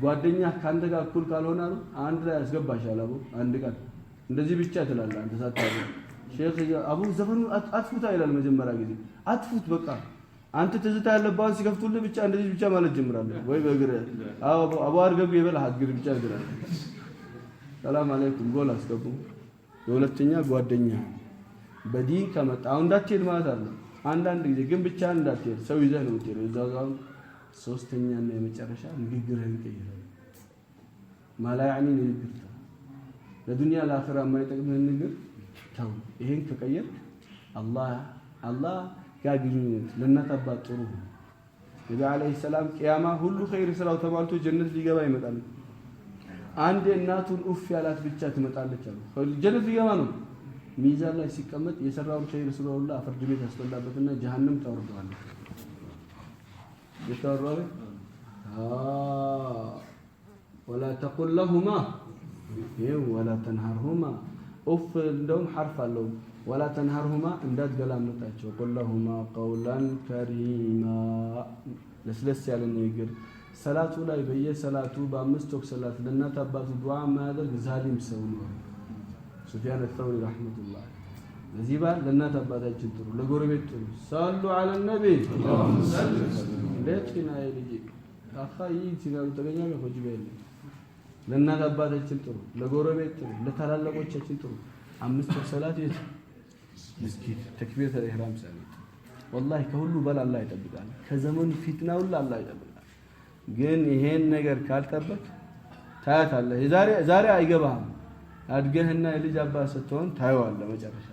ጓደኛ ካንተ ጋር እኩል ካልሆነ አንድ ላይ ያስገባሻል። አንድ ቀን እንደዚህ ብቻ ትላለህ አንተ ሳታውቅ። ሼክ አቡ ዘፈኑ አጥፉታ ይላል መጀመሪያ ጊዜ አጥፉት በቃ። አንተ ትዝታ ያለባን ሲከፍቱልህ ብቻ እንደዚህ ብቻ ማለት ጀምራለህ ወይ በእግር አቡ አርገብ ይበላ አድግር ብቻ ትላለህ። ሰላም አለይኩም ጎል አስገቡ። የሁለተኛ ጓደኛ በዲን ከመጣው እንዳትሄድ ማለት አለ። አንዳንድ ጊዜ ግን ብቻ እንዳትሄድ ሰው ይዘህ ነው የምትሄደው። እዛው ሶስተኛና የመጨረሻ ንግግርህን ቀይር። ማላ ያኒ ንግግር ለዱንያ ለአኺራ የማይጠቅምህን ንግግር ተው። ይሄን ከቀየር አላህ ጋር ግንኙነት ለእናት አባት ጥሩ ነው። ነብዩ አለይሂ ሰላም ቂያማ ሁሉ ኸይር ስራው ተባልቶ ጀነት ሊገባ ይመጣል። አንድ እናቱን ኡፍ ያላት ብቻ ትመጣለች አሉ። ጀነት ሊገባ ነው። ሚዛን ላይ ሲቀመጥ የሰራውን ኸይር ስራው ሁሉ ፍርድ ቤት ያስጠላበትና ጀሃነም ታወርደዋለች። يشرر ولا تقل لهما ይሄው ወላ ተንሃርሁማ ኡፍ እንደውም ሐርፍ አለው ወላ ተንሃርሁማ እንዳትገላምጣቸው ቁለሁማ ቀውላን ከሪማ ለስለስ ያለ ንግግር ሰላቱ ላይ በየሰላቱ በአምስት ወቅት ሰላት ለእናት አባቱ ዱዓ ማድረግ ዛሊም ሰው ነው ሱፊያን አልተውሪ ረህመቱላህ ለዚህ ባል ለእናት አባታችን ጥሩ ለጎረቤት ጥሩ ሰሉ ዐለ ነብይ ለጥና ይልጂ አኻይ ሲጋሩ ተገኛለ ሆጅበል ለእናት አባታችን ጥሩ ለጎረቤት ጥሩ ለታላላቆቻችን ጥሩ አምስት ወቅት ሰላት የት መስጊድ ተክቢረተ ኢህራም ሰላት والله ከሁሉ በላ አላህ ይጠብቃል ከዘመኑ ፊትና ሁሉ አላህ ይጠብቃል ግን ይሄን ነገር ካልጠበቅ ታያታለህ ዛሬ አይገባም አድገህና የልጅ አባት ስትሆን ታየዋለህ መጨረሻ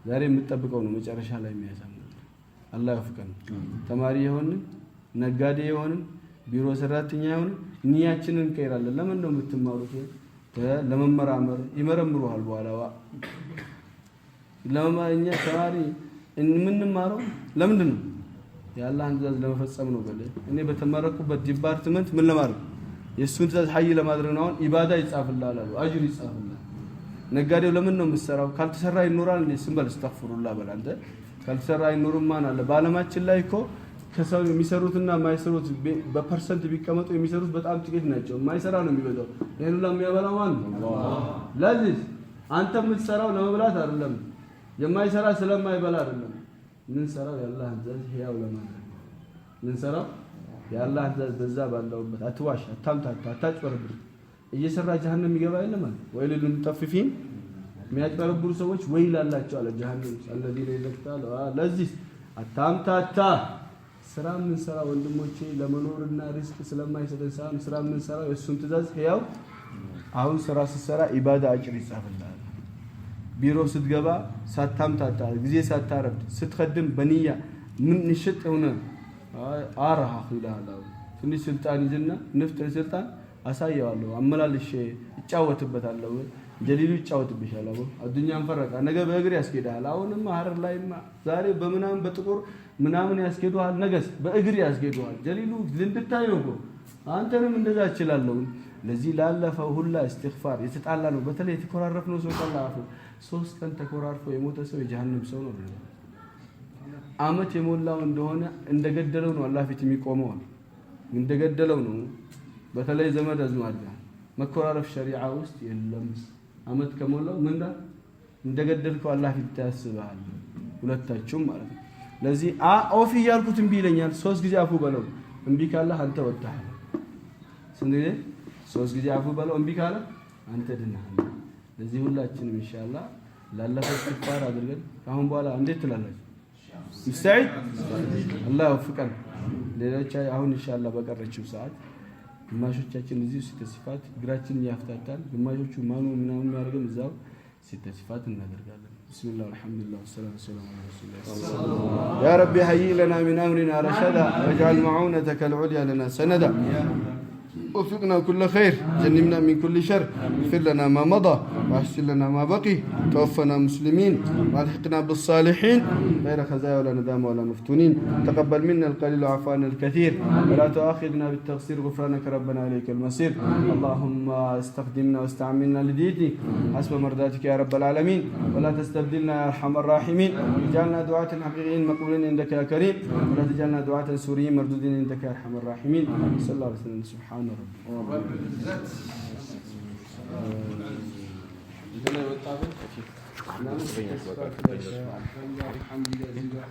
ዛሬ የምትጠብቀው ነው መጨረሻ ላይ የሚያሳምነው አላህ ይወፍቀን ተማሪ ይሆንን ነጋዴ ይሆንን ቢሮ ሰራተኛ ይሆንን ንያችንን እንቀይራለን ለምን ነው የምትማሩት ለመመራመር ይመረምሩሃል በኋላ ለማኛ ተማሪ እንምንማረው ለምንድን ነው የአላህን ትእዛዝ ለመፈጸም ነው በለ እኔ በተመረኩበት ዲፓርትመንት ምን ለማድረግ የሱን ትእዛዝ ሐይ ለማድረግ ነው አሁን ኢባዳ ይጻፍልሃል አሉ አጅር ይጻፍልሃል ነጋዴው ለምን ነው የምትሰራው ካልተሰራ ይኖራል እንዴ ስንበል አስተግፍሩላህ በል አንተ ካልተሰራ ይኖርም ማን አለ በአለማችን ላይ እኮ ከሰው የሚሰሩትና የማይሰሩት በፐርሰንት ቢቀመጡ የሚሰሩት በጣም ጥቂት ናቸው የማይሰራ ነው የሚበዛው ይሄን ሁሉ የሚያበላው ማን ነው ለዚህ አንተ የምትሰራው ለመብላት አይደለም የማይሰራ ስለማይበላ አይደለም ምን ሰራው የአላህን ትእዛዝ ህያው ለማድረግ ምን ሰራው የአላህን ትእዛዝ በዛ ባለውበት አትዋሽ አታምታታ አታጭበረብር እየሰራ ጀሃነም ይገባ የለም ማለት ወይ ለልሙጠፊፊን የሚያጭበረብሩ ሰዎች ወይል አላቸው አለ ጀሃነም الذين يذكرون ለዚህ አታምታታ ስራ ምን ሰራ ወንድሞቼ ለመኖርና ሪስክ ስለማይሰጠን ስራ ምን ሰራ የሱን ትእዛዝ ህያው አሁን ስራ ሲሰራ ኢባዳ አጅር ይጻፍልሃል ቢሮ ስትገባ ሳታምታታ ጊዜ ሳታረፍድ ስትخدም በንያ ምን ንሽጥ ሆነ አራህ ይላል ትንሽ ስልጣን ይዝና ንፍጥ ስልጣን አሳየዋለሁ አመላልሽ ይጫወትበታለሁ ጀሊሉ ይጫወትብሻል አቦ አዱኛን ፈረቃ ነገ በእግር ያስኬዳል አሁንም ሐረር ላይማ ዛሬ በመናም በጥቁር ምናምን ያስኬዱሃል ነገስ በእግር ያስኬዱሃል ጀሊሉ ልንድታይ ነው አንተንም እንደዛ ይችላልው ለዚህ ላለፈው ሁላ እስትግፋር የተጣላ ነው በተለይ የተኮራረፍነው ሰው ቀላፍ 3 ቀን ተኮራርፎ የሞተ ሰው የጀሃነም ሰው ነው አመት የሞላው እንደሆነ እንደገደለው ነው አላህ ፊት የሚቆመው እንደገደለው ነው በተለይ ዘመድ አዝማድ መኮራረፍ ሸሪዓ ውስጥ የለም አመት ከሞላው ምንዳ እንደገደልከው አላህ ፊት ታስባል ሁለታችሁም ማለት ነው ለዚህ ኦፍ ይያልኩት እንቢ ይለኛል 3 ጊዜ አፉ በለው እንቢ ካለ አንተ ወጣህ ስለዚህ 3 ጊዜ አፉ በለው እንቢ ካለ አንተ ድናህ ለዚህ ሁላችንም ኢንሻአላህ ላለፈው ተፋራ አድርገን አሁን በኋላ እንዴት ትላላችሁ ይስተዒድ አላህ ይወፍቀን ሌሎች አሁን ኢንሻአላህ በቀረችው ሰዓት ግማሾቻችን እዚህ ሲተስፋት እግራችን ያፍታታል ግማሾቹ ማኑ ምናምን ያርገን እዛው ሲተስፋት እናደርጋለን bismillah alhamdulillah wassalatu wassalamu ala rasulillah ya rabbi hayyi lana min amrina rashada waj'al ma'unataka al-'ulya lana sanada وفقنا كل خير جنبنا من كل شر اغفر لنا ما مضى واحسن لنا ما بقي توفنا مسلمين والحقنا بالصالحين غير خزايا ولا ندام ولا مفتونين تقبل منا القليل وعفانا الكثير ولا تؤاخذنا بالتقصير غفرانك ربنا عليك المصير اللهم استخدمنا واستعملنا لدينك حسب مرضاتك يا رب العالمين ولا تستبدلنا يا ارحم الراحمين اجعلنا دعاة حقيقيين مقبولين عندك يا كريم ولا تجعلنا دعاة سوريين مردودين عندك يا ارحم الراحمين صلى الله عليه وسلم سبحان رب رب العزة إذا وطابت الحمد لله